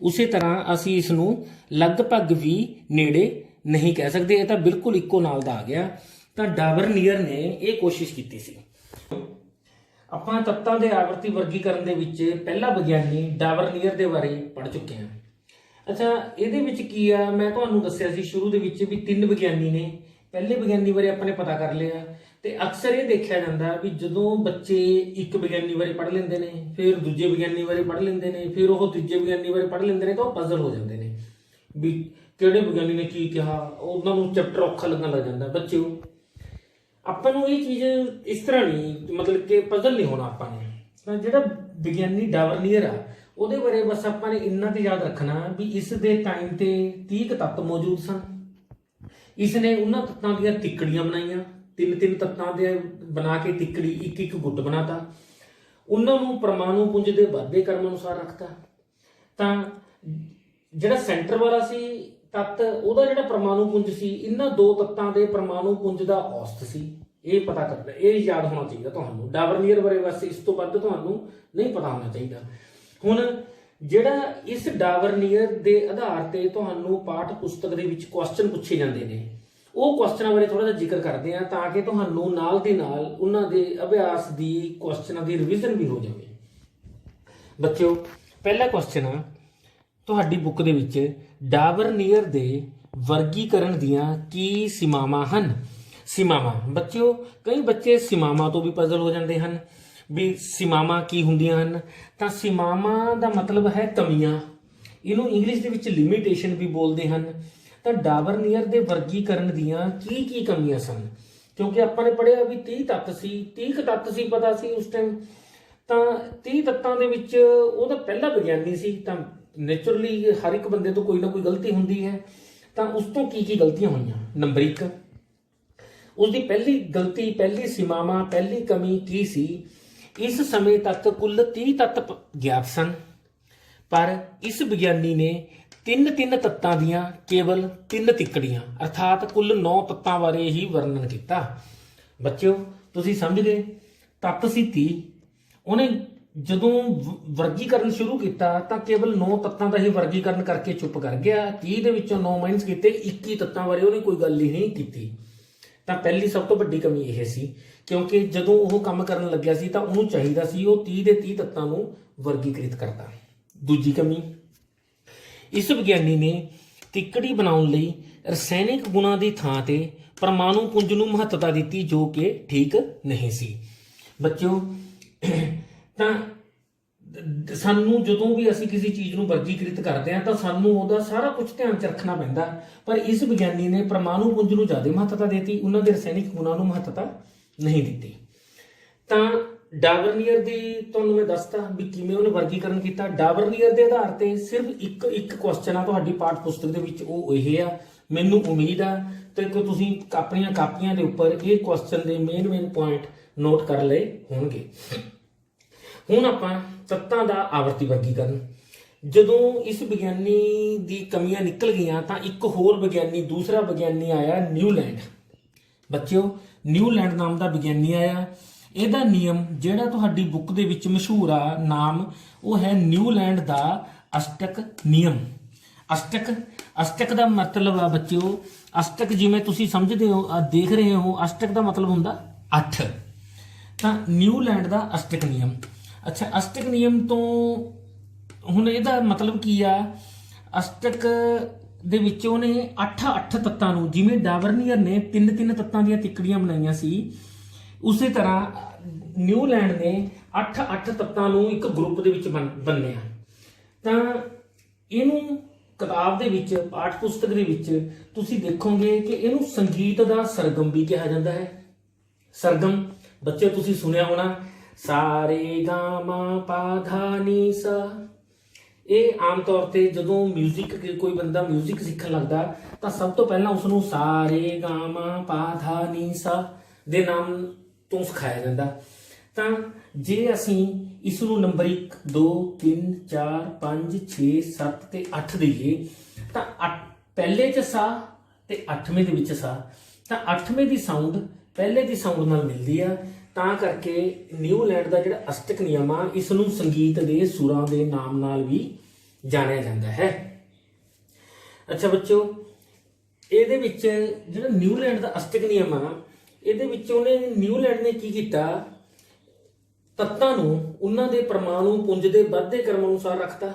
S1: ਉਸੇ ਤਰ੍ਹਾਂ ਅਸੀਂ ਇਸ ਨੂੰ ਲਗਭਗ ਵੀ ਨੇੜੇ ਨਹੀਂ ਕਹਿ ਸਕਦੇ। ਇਹ ਤਾਂ ਬਿਲਕੁਲ ਇੱਕੋ ਨਾਲ ਦਾ ਆ ਗਿਆ। ਤਾਂ ਡਾਵਰਨੀਅਰ ਨੇ ਇਹ ਕੋਸ਼ਿਸ਼ ਕੀਤੀ ਸੀ। ਆਪਾਂ ਤੱਤਾਂ ਦੇ ਆਵਰਤੀ ਵਰਗੀਕਰਨ ਦੇ ਵਿੱਚ ਪਹਿਲਾ ਵਿਗਿਆਨੀ ਡਾਵਰਨੀਅਰ ਦੇ ਬਾਰੇ ਪੜ੍ਹ ਚੁੱਕੇ ਹਾਂ। ਅੱਛਾ, ਇਹਦੇ ਵਿੱਚ ਕੀ ਆ, ਮੈਂ ਤੁਹਾਨੂੰ ਦੱਸਿਆ ਸੀ ਸ਼ੁਰੂ ਦੇ ਵਿੱਚ ਵੀ 3 ਵਿਗਿਆਨੀ ਨੇ। ਪਹਿਲੇ ਵਿਗਿਆਨੀ ਬਾਰੇ ਆਪਾਂ ਨੇ ਪਤਾ ਕਰ ਲਿਆ। ਤੇ ਅਕਸਰ ਇਹ ਦੇਖਿਆ ਜਾਂਦਾ ਵੀ ਜਦੋਂ ਬੱਚੇ ਇੱਕ ਵਿਗਿਆਨੀ ਬਾਰੇ ਪੜ੍ਹ ਲੈਂਦੇ ਨੇ, ਫਿਰ ਦੂਜੇ ਵਿਗਿਆਨੀ ਬਾਰੇ ਪੜ੍ਹ ਲੈਂਦੇ ਨੇ, ਫਿਰ ਉਹ ਤੀਜੇ ਵਿਗਿਆਨੀ ਬਾਰੇ ਪੜ੍ਹ ਲੈਂਦੇ ਨੇ, ਤਾਂ ਉਹ ਪਜ਼ਲ ਹੋ ਜਾਂਦੇ ਨੇ ਵੀ ਕਿਹੜੇ ਵਿਗਿਆਨੀ ਨੇ ਕੀ ਕਿਹਾ। ਉਹਨਾਂ ਨੂੰ ਚੈਪਟਰ ਔਖਾ ਲੱਗਣ ਲੱਗ ਜਾਂਦਾ। ਬੱਚਿਓ, ਆਪਾਂ ਨੂੰ ਇਹ ਚੀਜ਼ ਇਸ ਤਰ੍ਹਾਂ ਨਹੀਂ, ਮਤਲਬ ਕਿ ਪਜ਼ਲ ਨਹੀਂ ਹੋਣਾ ਆਪਾਂ ਨੇ। ਤਾਂ ਜਿਹੜਾ ਵਿਗਿਆਨੀ ਡਾਵਰਨੀਅਰ ਆ, ਉਹਦੇ ਬਾਰੇ ਬਸ ਆਪਾਂ ਨੇ ਇੰਨਾ ਤੇ ਯਾਦ ਰੱਖਣਾ ਵੀ ਇਸ ਦੇ ਟਾਈਮ ਤੇ 30 ਕੁ ਤੱਤ ਮੌਜੂਦ ਸਨ। ਇਸ ਨੇ ਉਹਨਾਂ ਤੱਤਾਂ ਦੀਆਂ ਤਿੱਕੜੀਆਂ ਬਣਾਈਆਂ, 3-3 ਤੱਤਾਂ ਦੇ ਬਣਾ ਕੇ ਤਿੱਕੜੀ ਇੱਕ ਗੁੱਟ ਬਣਾਤਾ। ਉਹਨਾਂ ਨੂੰ ਪਰਮਾਣੂ ਪੁੰਜ ਦੇ ਵਾਧੇ ਕਰਮ ਅਨੁਸਾਰ ਰੱਖਤਾ। ਤਾਂ ਜਿਹੜਾ ਸੈਂਟਰ ਵਾਲਾ ਸੀ ਤੱਤ, ਉਹਦਾ ਜਿਹੜਾ ਪਰਮਾਣੂ ਪੁੰਜ ਸੀ, ਇਹਨਾਂ 2 ਤੱਤਾਂ ਦੇ ਪਰਮਾਣੂ ਪੁੰਜ ਦਾ ਔਸਤ ਸੀ। ਇਹ ਪਤਾ ਕਰਨਾ, ਇਹ ਯਾਦ ਹੋਣਾ ਚਾਹੀਦਾ ਤੁਹਾਨੂੰ। ਡਾਵਰਨੀਅਰ ਬਾਰੇ ਬਸ ਇਸ ਤੋਂ ਵੱਧ ਤੁਹਾਨੂੰ ਨਹੀਂ ਪਤਾ ਹੋਣਾ ਚਾਹੀਦਾ। ਹੁਣ ਜਿਹੜਾ ਇਸ ਡਾਵਰਨੀਅਰ ਦੇ ਆਧਾਰ ਤੇ ਤੁਹਾਨੂੰ ਪਾਠ ਪੁਸਤਕ ਦੇ ਵਿੱਚ ਕੁਐਸਚਨ ਪੁੱਛੇ ਜਾਂਦੇ ਨੇ, ਉਹ ਕੁਐਸਚਨਾਂ ਬਾਰੇ ਥੋੜਾ ਜਿਹਾ ਜ਼ਿਕਰ ਕਰਦੇ ਆ, ਤਾਂ ਕਿ ਤੁਹਾਨੂੰ ਨਾਲ ਦੀ ਨਾਲ ਉਹਨਾਂ ਦੇ ਅਭਿਆਸ ਦੀ ਕੁਐਸਚਨਾਂ ਦੀ ਰਿਵੀਜ਼ਨ ਵੀ ਹੋ ਜਾਵੇ। ਬੱਚਿਓ, ਪਹਿਲਾ ਕੁਐਸਚਨ ਆ ਤੁਹਾਡੀ ਬੁੱਕ ਦੇ ਵਿੱਚ, ਡਾਵਰਨੀਅਰ ਦੇ ਵਰਗੀਕਰਨ ਦੀਆਂ ਕੀ ਸੀਮਾਵਾਂ ਹਨ? ਸੀਮਾਵਾਂ ਬੱਚਿਓ, ਕਈ ਬੱਚੇ ਸੀਮਾਵਾਂ ਤੋਂ ਵੀ ਪਜ਼ਲ ਹੋ ਜਾਂਦੇ ਹਨ ਵੀ ਸੀਮਾਵਾਂ ਕੀ ਹੁੰਦੀਆਂ ਹਨ। ਤਾਂ ਸੀਮਾਵਾਂ ਦਾ ਮਤਲਬ ਹੈ ਕਮੀਆਂ। ਇਹਨੂੰ ਇੰਗਲਿਸ਼ ਦੇ ਵਿੱਚ ਲਿਮਿਟੇਸ਼ਨ ਵੀ ਬੋਲਦੇ ਹਨ। ਤਾਂ ਡਾਵਰਨੀਅਰ ਦੇ ਵਰਗੀਕਰਨ ਦੀਆਂ ਕੀ ਕੀ ਕਮੀਆਂ ਸਨ? ਕਿਉਂਕਿ ਆਪਾਂ ਨੇ ਪੜ੍ਹਿਆ ਵੀ 30 ਤੱਤ ਸੀ, 30 ਤੱਤ ਸੀ ਪਤਾ ਸੀ ਉਸ ਟਾਈਮ। ਤਾਂ 30 ਤੱਤਾਂ ਦੇ ਵਿੱਚ ਉਹਦਾ ਪਹਿਲਾ ਵਿਗਿਆਨੀ ਸੀ। ਤਾਂ ਨੇਚਰਲੀ ਹਰ ਇੱਕ ਬੰਦੇ ਤੋਂ ਕੋਈ ਨਾ ਕੋਈ ਗਲਤੀ ਹੁੰਦੀ ਹੈ। ਤਾਂ ਉਸ ਤੋਂ ਕੀ ਕੀ ਗਲਤੀਆਂ ਹੋਈਆਂ? ਨੰਬਰ 1, ਉਸਦੀ ਪਹਿਲੀ ਗਲਤੀ, ਪਹਿਲੀ ਸੀਮਾਵਾਂ, ਪਹਿਲੀ ਕਮੀ ਕੀ ਸੀ? ਇਸ ਸਮੇਂ ਤੱਕ ਕੁੱਲ 30 ਤੱਤ ਗਿਆਤ ਸਨ, ਪਰ ਇਸ ਵਿਗਿਆਨੀ ਨੇ 3-3 ਤੱਤਾਂ ਦੀਆਂ ਕੇਵਲ 3 ਤਿੱਕੜੀਆਂ ਅਰਥਾਤ ਕੁੱਲ 9 ਤੱਤਾਂ ਬਾਰੇ ਹੀ ਵਰਣਨ ਕੀਤਾ। ਬੱਚਿਓ, ਤੁਸੀਂ ਸਮਝ ਗਏ? ਤੱਤ ਸੀ 30। ਉਹਨੇ ਜਦੋਂ ਵਰਗੀਕਰਨ ਸ਼ੁਰੂ ਕੀਤਾ ਤਾਂ ਕੇਵਲ 9 ਤੱਤਾਂ ਦਾ ਹੀ ਵਰਗੀਕਰਨ ਕਰਕੇ ਚੁੱਪ ਕਰ ਗਿਆ। 30 ਦੇ ਵਿੱਚੋਂ 9 ਮਾਈਨਸ ਕੀਤੇ, 21 ਤੱਤਾਂ ਬਾਰੇ ਉਹਨੇ ਕੋਈ ਗੱਲ ਹੀ ਨਹੀਂ ਕੀਤੀ। ਤਾਂ ਪਹਿਲੀ ਸਭ ਤੋਂ ਵੱਡੀ ਕਮੀ ਇਹ ਸੀ, ਕਿਉਂਕਿ ਜਦੋਂ ਉਹ ਕੰਮ ਕਰਨ ਲੱਗਿਆ ਸੀ ਤਾਂ ਉਹਨੂੰ ਚਾਹੀਦਾ ਸੀ ਉਹ 30 ਦੇ 30 ਤੱਤਾਂ ਨੂੰ ਵਰਗੀਕ੍ਰਿਤ ਕਰਦਾ। ਦੂਜੀ ਕਮੀ, ਇਸ ਵਿਗਿਆਨੀ ਨੇ ਤਿੱਕੜੀ ਬਣਾਉਣ ਲਈ ਰਸਾਇਣਿਕ ਗੁਣਾਂ ਦੀ ਥਾਂ ਤੇ ਪਰਮਾਣੂ ਪੁੰਜ ਨੂੰ ਮਹੱਤਤਾ ਦਿੱਤੀ, ਜੋ ਕਿ ਠੀਕ ਨਹੀਂ ਸੀ। ਬੱਚਿਓ, ਤਾਂ ਸਾਨੂੰ ਜਦੋਂ ਵੀ ਅਸੀਂ ਕਿਸੇ ਚੀਜ਼ ਨੂੰ ਵਰਗੀਕ੍ਰਿਤ ਕਰਦੇ ਹਾਂ ਤਾਂ ਸਾਨੂੰ ਉਹਦਾ ਸਾਰਾ ਕੁਝ ਧਿਆਨ 'ਚ ਰੱਖਣਾ ਪੈਂਦਾ। ਪਰ ਇਸ ਵਿਗਿਆਨੀ ਨੇ ਪਰਮਾਣੂ ਪੁੰਜ ਨੂੰ ਜ਼ਿਆਦਾ ਮਹੱਤਤਾ ਦਿੱਤੀ, ਉਹਨਾਂ ਦੇ ਰਸਾਇਣਿਕ ਗੁਣਾਂ ਨੂੰ ਮਹੱਤਤਾ ਨਹੀਂ ਦਿੱਤੀ। ਤਾਂ ਡਾਵਰਨੀਅਰ ਦੀ ਤੁਹਾਨੂੰ ਮੈਂ ਦੱਸਤਾ ਵੀ ਕਿਵੇਂ ਉਹਨੇ ਵਰਗੀਕਰਨ ਕੀਤਾ। ਡਾਵਰਨੀਅਰ ਦੇ ਆਧਾਰ ਤੇ ਸਿਰਫ ਇੱਕ ਕੁਐਸਚਨ ਆ ਤੁਹਾਡੀ ਪਾਠ ਪੁਸਤਕ ਦੇ ਵਿੱਚ, ਉਹ ਇਹ ਆ। ਮੈਨੂੰ ਉਮੀਦ ਆ ਤੇ ਕਿ ਤੁਸੀਂ ਆਪਣੀਆਂ ਕਾਪੀਆਂ ਦੇ ਉੱਪਰ ਇਹ ਕੁਐਸਚਨ ਦੇ ਮੇਨ ਪੁਆਇੰਟ ਨੋਟ ਕਰ ਲਏ ਹੋਣਗੇ। ਹੁਣ ਆਪਾਂ ਤੱਤਾਂ ਦਾ ਆਵਰਤੀ ਵਰਗੀਕਰਨ। ਜਦੋਂ ਇਸ ਵਿਗਿਆਨੀ ਦੀ ਕਮੀਆਂ ਨਿਕਲ ਗਈਆਂ ਤਾਂ ਇੱਕ ਹੋਰ ਵਿਗਿਆਨੀ, ਦੂਸਰਾ ਵਿਗਿਆਨੀ ਆਇਆ, ਨਿਊਲੈਂਡ। ਬੱਚਿਓ, ਨਿਊਲੈਂਡ ਨਾਮ ਦਾ ਵਿਗਿਆਨੀ ਆਇਆ। ਇਹਦਾ ਨਿਯਮ ਜਿਹੜਾ ਤੁਹਾਡੀ ਬੁੱਕ ਦੇ ਵਿੱਚ ਮਸ਼ਹੂਰ ਆ ਨਾਮ, ਉਹ ਹੈ ਨਿਊਲੈਂਡ ਦਾ ਅਸ਼ਟਕ ਨਿਯਮ। ਅਸ਼ਟਕ ਦਾ ਮਤਲਬ ਆ ਬੱਚਿਓ, ਅਸ਼ਟਕ ਜਿਵੇਂ ਤੁਸੀਂ ਸਮਝਦੇ ਹੋ, ਦੇਖ ਰਹੇ ਹੋ, ਅਸ਼ਟਕ ਦਾ ਮਤਲਬ ਹੁੰਦਾ 8। ਤਾਂ ਨਿਊਲੈਂਡ ਦਾ ਅਸ਼ਟਕ ਨਿਯਮ। ਅੱਛਾ, ਅਸ਼ਟਕ ਨਿਯਮ ਤੋਂ ਹੁਣ ਇਹਦਾ ਮਤਲਬ ਕੀ ਆ? ਅਸ਼ਟਕ ਦੇ ਵਿੱਚ ਉਹਨੇ 8 ਤੱਤਾਂ ਨੂੰ, ਜਿਵੇਂ ਡਾਵਰਨੀਅਰ ਨੇ 3 ਤੱਤਾਂ ਦੀਆਂ ਤਿੱਕੜੀਆਂ ਬਣਾਈਆਂ ਸੀ, ਉਸੇ ਤਰ੍ਹਾਂ ਨਿਊਲੈਂਡ ਨੇ 8 ਤੱਤਾਂ ਨੂੰ ਇੱਕ ਗਰੁੱਪ ਦੇ ਵਿੱਚ ਬੰਨਿਆ। ਤਾਂ ਇਹਨੂੰ ਕਿਤਾਬ ਦੇ ਵਿੱਚ, ਪਾਠ ਪੁਸਤਕ ਦੇ ਵਿੱਚ ਤੁਸੀਂ ਦੇਖੋਗੇ ਕਿ ਇਹਨੂੰ ਸੰਗੀਤ ਦਾ ਸਰਗਮ ਵੀ ਕਿਹਾ ਜਾਂਦਾ ਹੈ। ਸਰਗਮ ਬੱਚੇ ਤੁਸੀਂ ਸੁਣਿਆ ਹੋਣਾ, ਸਾ ਰੇ ਗਾ ਮਾ ਪਾ ਧਾ ਨੀ ਸਾ। ਇਹ ਆਮ ਤੌਰ ਤੇ ਜਦੋਂ ਕੋਈ ਬੰਦਾ ਮਿਊਜ਼ਿਕ ਸਿੱਖਣ ਲੱਗਦਾ ਤਾਂ ਸਭ ਤੋਂ ਪਹਿਲਾਂ ਉਸ ਨੂੰ ਸਾ ਰੇ ਗਾ ਮਾ ਪਾ ਧਾ ਨੀ ਸਾ ਦੇ ਨਾਮ ਤੋਂ ਸਿਖਾਇਆ ਜਾਂਦਾ। ਤਾਂ ਜੇ ਅਸੀਂ ਇਸ ਨੂੰ ਨੰਬਰ 1 2 3 4 5 6 7 ਤੇ 8 ਦਈਏ ਤਾਂ ਪਹਿਲੇ 'ਚ ਸਾ ਤੇ 8ਵੇਂ ਦੇ ਵਿੱਚ ਸਾ, ਤਾਂ 8ਵੇਂ ਦੀ ਸਾਊਂਡ ਪਹਿਲੇ ਦੀ ਸਾਊਂਡ ਨਾਲ ਮਿਲਦੀ ਆ। ਤਾਂ ਕਰਕੇ ਨਿਊਲੈਂਡ ਦਾ ਜਿਹੜਾ ਅਸ਼ਟਕ ਨਿਯਮ ਆ, ਇਸ ਨੂੰ ਸੰਗੀਤ ਦੇ ਸੁਰਾਂ ਦੇ ਨਾਮ ਨਾਲ ਵੀ ਜਾਣਿਆ ਜਾਂਦਾ ਹੈ। ਅੱਛਾ ਬੱਚਿਓ, ਇਹਦੇ ਵਿੱਚ ਜਿਹੜਾ ਨਿਊਲੈਂਡ ਦਾ ਅਸ਼ਟਕ ਨਿਯਮ ਆ, ਇਹਦੇ ਵਿੱਚ ਉਹਨੇ ਨਿਊਲੈਂਡ ਨੇ ਕੀ ਕੀਤਾ, ਤੱਤਾਂ ਨੂੰ ਉਹਨਾਂ ਦੇ ਪਰਮਾਣੂ ਪੁੰਜ ਦੇ ਵੱਧਦੇ ਕ੍ਰਮ ਅਨੁਸਾਰ ਰੱਖਤਾ।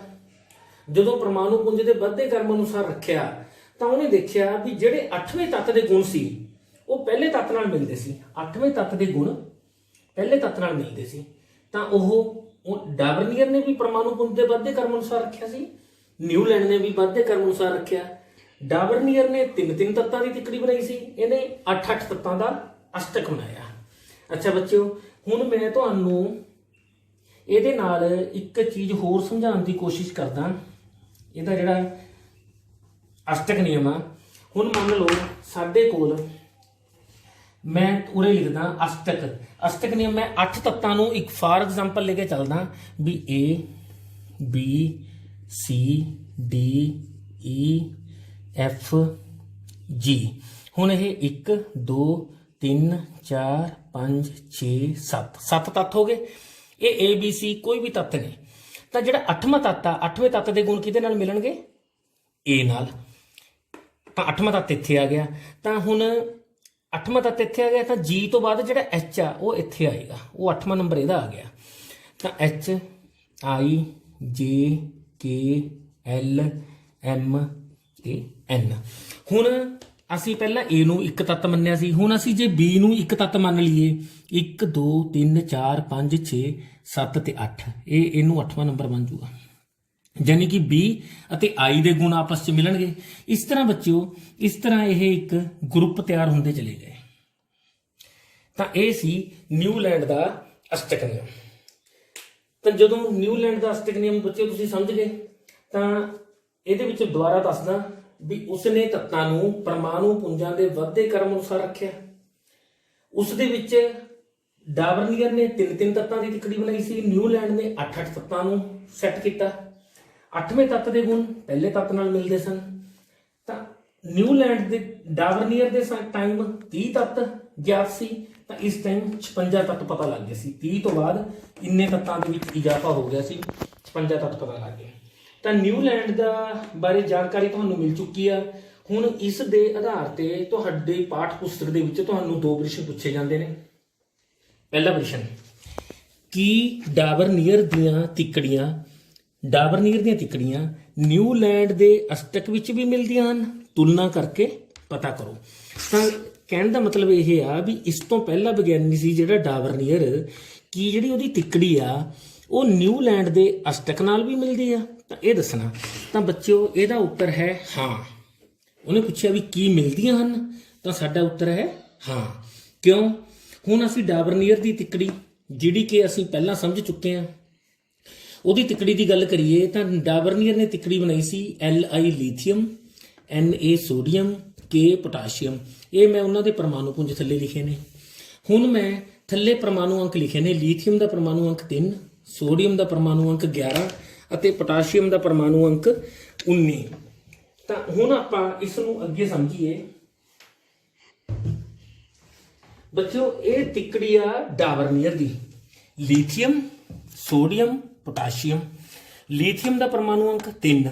S1: ਜਦੋਂ ਪਰਮਾਣੂ ਪੁੰਜ ਦੇ ਵੱਧਦੇ ਕ੍ਰਮ ਅਨੁਸਾਰ ਰੱਖਿਆ ਤਾਂ ਉਹਨੇ ਦੇਖਿਆ ਵੀ ਜਿਹੜੇ 8ਵੇਂ ਤੱਤ ਦੇ ਗੁਣ ਸੀ ਉਹ ਪਹਿਲੇ ਤੱਤ ਨਾਲ ਮਿਲਦੇ ਸੀ। 8ਵੇਂ ਤੱਤ ਦੇ ਗੁਣ ਪਹਿਲੇ ਤੱਤ ਨਾਲ ਮਿਲਦੇ ਸੀ, ਤਾਂ ਉਹ ਡਾਬਰਨੀਅਰ ਨੇ ਵੀ ਪਰਮਾਣੂ ਪੁੰਜ ਦੇ ਵੱਧਦੇ ਕ੍ਰਮ ਅਨੁਸਾਰ ਰੱਖਿਆ ਸੀ, ਨਿਊਲੈਂਡ ਨੇ ਵੀ ਵੱਧਦੇ ਕ੍ਰਮ ਅਨੁਸਾਰ ਰੱਖਿਆ। ਡਾਬਰਨੀਅਰ ਨੇ 3-3 ਤੱਤਾਂ ਦੀ ਤਿੱਕੜੀ ਬਣਾਈ ਸੀ, ਇਹਨੇ 8-8 ਤੱਤਾਂ ਦਾ ਅਸ਼ਟਕ ਬਣਾਇਆ। ਅੱਛਾ ਬੱਚਿਓ, ਹੁਣ ਮੈਂ ਤੁਹਾਨੂੰ ਇਹਦੇ ਨਾਲ ਇੱਕ ਚੀਜ਼ ਹੋਰ ਸਮਝਾਉਣ ਦੀ ਕੋਸ਼ਿਸ਼ ਕਰਦਾ। ਇਹਦਾ ਜਿਹੜਾ ਅਸ਼ਟਕ ਨਿਯਮ ਆ, ਹੁਣ ਮੰਨ ਲਓ ਸਾਡੇ ਕੋਲ, ਮੈਂ ਉਰੇ ਲਿਖਦਾ ਅਸ਼ਟਕ ਨਿਯਮ, ਮੈਂ 8 ਤੱਤਾਂ ਨੂੰ ਇੱਕ ਫਾਰ ਐਗਜ਼ਾਮਪਲ ਲੈ ਕੇ ਚੱਲਦਾ ਵੀ A B C D E F G। ਹੁਣ ਇਹ 1 2 3 4 5 6 7 ਤੱਤ ਹੋ ਗਏ। ਇਹ A B C ਕੋਈ ਵੀ ਤੱਤ ਨੇ, ਤਾਂ ਜਿਹੜਾ 8ਵਾਂ ਤੱਤ ਆ, 8ਵੇਂ ਤੱਤ ਦੇ ਗੁਣ ਕਿਹਦੇ ਨਾਲ ਮਿਲਣਗੇ, A ਨਾਲ। ਤਾਂ 8ਵਾਂ ਤੱਤ ਇੱਥੇ ਆ ਗਿਆ, ਤਾਂ ਹੁਣ 8ਵਾਂ ਤੱਤ ਇੱਥੇ ਆ ਗਿਆ, ਤਾਂ G ਤੋਂ ਬਾਅਦ ਜਿਹੜਾ H ਆ ਉਹ ਇੱਥੇ ਆਏਗਾ, ਉਹ 8ਵਾਂ ਨੰਬਰ ਇਹਦਾ ਆ ਗਿਆ। ਤਾਂ H I J K L M ਤੇ N। ਹੁਣ ਅਸੀਂ ਪਹਿਲਾਂ A ਨੂੰ ਇੱਕ ਤੱਤ ਮੰਨਿਆ ਸੀ, ਹੁਣ ਅਸੀਂ ਜੇ B ਨੂੰ ਇੱਕ ਤੱਤ ਮੰਨ ਲਈਏ, 1 2 3 4 5 6 7 ਤੇ 8, ਇਹਨੂੰ 8ਵਾਂ ਨੰਬਰ ਬਣ ਜੂਗਾ, ਯਾਨੀ ਕਿ B ਅਤੇ I ਦੇ ਗੁਣ ਆਪਸ 'ਚ ਮਿਲਣਗੇ। ਇਸ ਤਰ੍ਹਾਂ ਬੱਚਿਓ, ਇਸ ਤਰ੍ਹਾਂ ਇਹ ਇੱਕ ਗਰੁੱਪ ਤਿਆਰ ਹੁੰਦੇ ਚਲੇ ਗਏ। ਤਾਂ ਇਹ ਸੀ ਨਿਊਲੈਂਡ ਦਾ ਅਸ਼ਟਕ ਨਿਯਮ। ਤਾਂ ਜਦੋਂ ਨਿਊਲੈਂਡ ਦਾ ਅਸ਼ਟਕ ਨਿਯਮ ਬੱਚਿਓ ਤੁਸੀਂ ਸਮਝ ਗਏ, ਤਾਂ ਇਹਦੇ ਵਿੱਚ ਦੁਬਾਰਾ ਦੱਸਦਾ ਵੀ ਉਸਨੇ ਤੱਤਾਂ ਨੂੰ ਪਰਮਾਣੂ ਪੁੰਜਾਂ ਦੇ ਵੱਧਦੇ ਕ੍ਰਮ ਅਨੁਸਾਰ ਰੱਖਿਆ। ਉਸ ਦੇ ਵਿੱਚ ਡਾਬਰਨੀਅਰ ਨੇ 3-3 ਤੱਤਾਂ ਦੀ ਤਿੱਕੜੀ ਬਣਾਈ ਸੀ, ਨਿਊਲੈਂਡ ਨੇ 8-8 ਤੱਤਾਂ ਨੂੰ ਸੈੱਟ ਕੀਤਾ। 8ਵੇਂ ਤੱਤ ਦੇ ਗੁਣ ਪਹਿਲੇ ਤੱਤ ਨਾਲ ਮਿਲਦੇ ਸਨ, ਤਾਂ ਨਿਊਲੈਂਡ ਦੇ ਡਾਬਰਨੀਅਰ ਦੇ ਟਾਈਮ 30 ਤੱਤ ਗਿਆਤ ਸੀ, ਤਾਂ ਇਸ ਟਾਈਮ 56 ਤੱਤ ਪਤਾ ਲੱਗ ਗਏ ਸੀ। 30 ਤੋਂ ਬਾਅਦ ਇੰਨੇ ਤੱਤਾਂ ਦੇ ਵਿੱਚ ਇਜ਼ਾਫਾ ਹੋ ਗਿਆ ਸੀ, 56 ਤੱਤ ਪਤਾ ਲੱਗ ਗਏ। ਤਾਂ ਨਿਊਲੈਂਡ ਦਾ ਬਾਰੇ ਜਾਣਕਾਰੀ ਤੁਹਾਨੂੰ ਮਿਲ ਚੁੱਕੀ ਆ। ਹੁਣ ਇਸ ਦੇ ਆਧਾਰ ਤੇ ਤੁਹਾਡੇ ਪਾਠ ਪੁਸਤਕ ਦੇ ਵਿੱਚ ਤੁਹਾਨੂੰ 2 ਪ੍ਰਸ਼ਨ ਪੁੱਛੇ ਜਾਂਦੇ ਨੇ। ਪਹਿਲਾ ਪ੍ਰਸ਼ਨ, ਕੀ ਡਾਬਰਨੀਅਰ ਦੀਆਂ ਤਿੱਕੜੀਆਂ ਨਿਊਲੈਂਡ ਦੇ ਅਸ਼ਟਕ ਵਿੱਚ ਵੀ ਮਿਲਦੀਆਂ ਹਨ? ਤੁਲਨਾ ਕਰਕੇ ਪਤਾ ਕਰੋ। ਤਾਂ ਕਹਿਣ ਦਾ ਮਤਲਬ ਇਹ ਆ ਵੀ ਇਸ ਤੋਂ ਪਹਿਲਾ ਵਿਗਿਆਨੀ ਸੀ ਜਿਹੜਾ ਡਾਬਰਨੀਅਰ, ਕੀ ਜਿਹੜੀ ਉਹਦੀ ਤਿੱਕੜੀ ਆ ਉਹ ਨਿਊਲੈਂਡ ਦੇ ਅਸ਼ਟਕ ਨਾਲ ਵੀ ਮਿਲਦੀ ਆ? ਤਾਂ ਇਹ ਦੱਸਣਾ। ਤਾਂ ਬੱਚਿਓ ਇਹਦਾ ਉੱਤਰ ਹੈ ਹਾਂ। ਉਹਨੇ ਪੁੱਛਿਆ ਵੀ ਕੀ ਮਿਲਦੀਆਂ ਹਨ, ਤਾਂ ਸਾਡਾ ਉੱਤਰ ਹੈ ਹਾਂ। ਕਿਉਂ? ਹੁਣ ਅਸੀਂ ਡਾਬਰਨੀਅਰ ਦੀ ਤਿੱਕੜੀ, ਜਿਹੜੀ ਕਿ ਅਸੀਂ ਪਹਿਲਾਂ ਸਮਝ ਚੁੱਕੇ ਹਾਂ, ਉਹਦੀ ਤਿੱਕੜੀ ਦੀ ਗੱਲ ਕਰੀਏ ਤਾਂ ਡਾਬਰਨੀਅਰ ਨੇ ਤਿੱਕੜੀ ਬਣਾਈ ਸੀ Li lithium, Na sodium, K potassium. ਇਹ ਮੈਂ ਉਹਨਾਂ ਦੇ ਪਰਮਾਣੂ ਪੁੰਜ ਥੱਲੇ ਲਿਖੇ ਨੇ। ਹੁਣ ਮੈਂ ਥੱਲੇ ਪਰਮਾਣੂ ਅੰਕ ਲਿਖੇ ਨੇ। ਲੀਥੀਅਮ ਦਾ ਪਰਮਾਣੂ ਅੰਕ 3, ਸੋਡੀਅਮ ਦਾ ਪਰਮਾਣੂ ਅੰਕ 11 ਅਤੇ ਪੋਟਾਸ਼ੀਅਮ ਦਾ ਪਰਮਾਣੂ ਅੰਕ 19। ਤਾਂ ਹੁਣ ਆਪਾਂ ਇਸ ਨੂੰ ਅੱਗੇ ਸਮਝੀਏ। ਬੱਚਿਓ ਇਹ ਤਿੱਕੜੀ ਆ ਡਾਬਰਨੀਅਰ ਦੀ, ਲੀਥੀਅਮ, ਸੋਡੀਅਮ, ਪੋਟਾਸ਼ੀਅਮ। ਲੀਥੀਅਮ ਦਾ ਪਰਮਾਣੂ ਅੰਕ 3।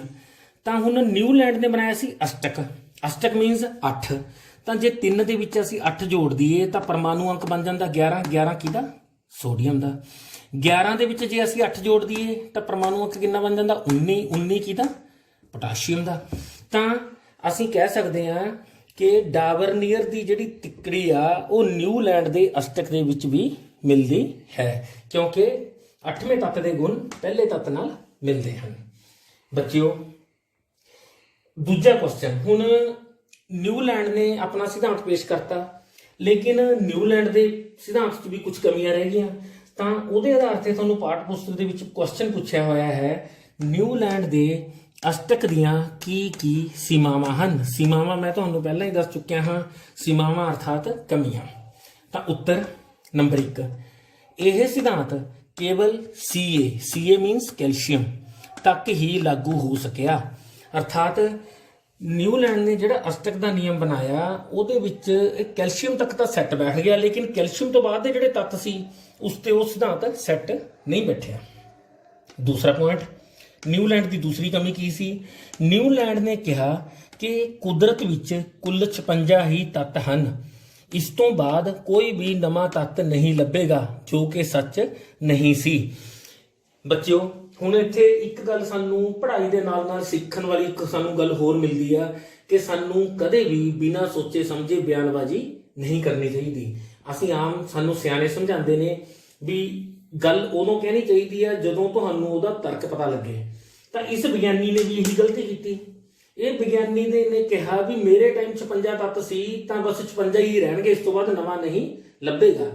S1: ਤਾਂ ਹੁਣ ਨਿਊਲੈਂਡ ਨੇ ਬਣਾਇਆ ਸੀ ਅਸ਼ਟਕ। ਅਸ਼ਟਕ ਮੀਨਸ 8। ਤਾਂ ਜੇ 3 ਦੇ ਵਿੱਚ ਅਸੀਂ 8 ਜੋੜ ਦਈਏ ਤਾਂ ਪਰਮਾਣੂ ਅੰਕ ਬਣ ਜਾਂਦਾ 11। 11 ਕਿਹਦਾ? ਸੋਡੀਅਮ ਦਾ। 11 ਦੇ ਵਿੱਚ ਜੇ ਅਸੀਂ 8 ਜੋੜ ਦਈਏ ਤਾਂ ਪਰਮਾਣੂ ਅੰਕ ਕਿੰਨਾ ਬਣ ਜਾਂਦਾ? 19। 19 ਕਿਹਦਾ? ਪੋਟਾਸ਼ੀਅਮ ਦਾ। ਤਾਂ ਅਸੀਂ ਕਹਿ ਸਕਦੇ ਹਾਂ ਕਿ ਡਾਬਰਨੀਅਰ ਦੀ ਜਿਹੜੀ ਤਿੱਕੜੀ ਆ ਉਹ ਨਿਊਲੈਂਡ ਦੇ ਅਸ਼ਟਕ ਦੇ ਵਿੱਚ ਵੀ ਮਿਲਦੀ ਹੈ, ਕਿਉਂਕਿ 8ਵੇਂ ਤੱਤ ਦੇ ਗੁਣ ਪਹਿਲੇ ਤੱਤ ਨਾਲ ਮਿਲਦੇ ਹਨ। ਬੱਚਿਓ ਦੂਜਾ ਕੁਐਸਚਨ, ਹੁਣ ਨਿਊਲੈਂਡ ਨੇ ਆਪਣਾ ਸਿਧਾਂਤ ਪੇਸ਼ ਕਰਤਾ, ਲੇਕਿਨ ਨਿਊਲੈਂਡ ਦੇ ਸਿਧਾਂਤ 'ਚ ਵੀ ਕੁਝ ਕਮੀਆਂ ਰਹਿ ਗਈਆਂ। ਤਾਂ ਉਹਦੇ ਆਧਾਰ ਤੇ ਤੁਹਾਨੂੰ ਪਾਠ ਪੁਸਤਕ ਦੇ ਵਿੱਚ ਕੁਐਸਚਨ ਪੁੱਛਿਆ ਹੋਇਆ ਹੈ, ਨਿਊਲੈਂਡ ਦੇ ਅਸ਼ਟਕ ਦੀਆਂ ਕੀ ਸੀਮਾਵਾਂ ਹਨ? ਸੀਮਾਵਾਂ ਮੈਂ ਤੁਹਾਨੂੰ ਪਹਿਲਾਂ ਹੀ ਦੱਸ ਚੁੱਕਿਆ ਹਾਂ। ਸੀਮਾਵਾਂ ਅਰਥਾਤ ਕਮੀਆਂ। ਤਾਂ ਉੱਤਰ ਨੰਬਰ 1, ਇਹ ਸਿਧਾਂਤ ਕੇਵਲ Ca ਮੀਨਸ ਕੈਲਸ਼ੀਅਮ ਤੱਕ ਹੀ ਲਾਗੂ ਹੋ ਸਕਿਆ। ਅਰਥਾਤ ਨਿਊਲੈਂਡ ਨੇ ਜਿਹੜਾ ਅਸ਼ਟਕ ਦਾ ਨਿਯਮ ਬਣਾਇਆ ਉਹਦੇ ਵਿੱਚ ਕੈਲਸ਼ੀਅਮ ਤੱਕ ਤਾਂ ਸੈੱਟ ਬੈਠ ਗਿਆ, ਲੇਕਿਨ ਕੈਲਸ਼ੀਅਮ ਤੋਂ ਬਾਅਦ ਦੇ ਜਿਹੜੇ ਤੱਤ ਸੀ ਉਸ ਤੇ ਉਹ ਸਿਧਾਂਤ ਸੈੱਟ ਨਹੀਂ ਬੈਠਿਆ। ਦੂਸਰਾ ਪੁਆਇੰਟ, ਨਿਊਲੈਂਡ ਦੀ ਦੂਸਰੀ ਕਮੀ ਕੀ ਸੀ? ਨਿਊਲੈਂਡ ਨੇ ਕਿਹਾ ਕਿ ਕੁਦਰਤ ਵਿੱਚ ਕੁੱਲ 56 ਹੀ ਤੱਤ ਹਨ, ਇਸ ਤੋਂ ਬਾਅਦ ਕੋਈ ਵੀ ਨਵਾਂ ਤੱਤ ਨਹੀਂ ਲੱਭੇਗਾ, ਜੋ ਕਿ ਸੱਚ ਨਹੀਂ ਸੀ। ਬੱਚਿਓ ਹੁਣ ਇੱਥੇ ਇੱਕ ਗੱਲ ਸਾਨੂੰ ਪੜ੍ਹਾਈ ਦੇ ਨਾਲ ਨਾਲ ਸਿੱਖਣ ਵਾਲੀ ਇੱਕ ਸਾਨੂੰ ਗੱਲ ਹੋਰ ਮਿਲਦੀ ਆ ਕਿ ਸਾਨੂੰ ਕਦੇ ਵੀ ਬਿਨਾਂ ਸੋਚੇ ਸਮਝੇ ਬਿਆਨਬਾਜ਼ੀ ਨਹੀਂ ਕਰਨੀ ਚਾਹੀਦੀ। ਅਸੀਂ ਸਾਨੂੰ ਸਿਆਣੇ ਸਮਝਾਉਂਦੇ ਨੇ ਵੀ ਗੱਲ ਉਦੋਂ ਕਹਿਣੀ ਚਾਹੀਦੀ ਆ ਜਦੋਂ ਤੁਹਾਨੂੰ ਉਹਦਾ ਤਰਕ ਪਤਾ ਲੱਗੇ। ਤਾਂ ਇਸ ਵਿਗਿਆਨੀ ਨੇ ਵੀ ਇਹੀ ਗਲਤੀ ਕੀਤੀ। ਇਹ ਵਿਗਿਆਨੀ ਨੇ ਕਿਹਾ ਵੀ ਮੇਰੇ ਟਾਈਮ 56 ਤੱਤ ਸੀ ਤਾਂ ਬਸ 56 ਹੀ ਰਹਿਣਗੇ, ਇਸ ਤੋਂ ਬਾਅਦ ਨਵਾਂ ਨਹੀਂ ਲੱਭੇਗਾ।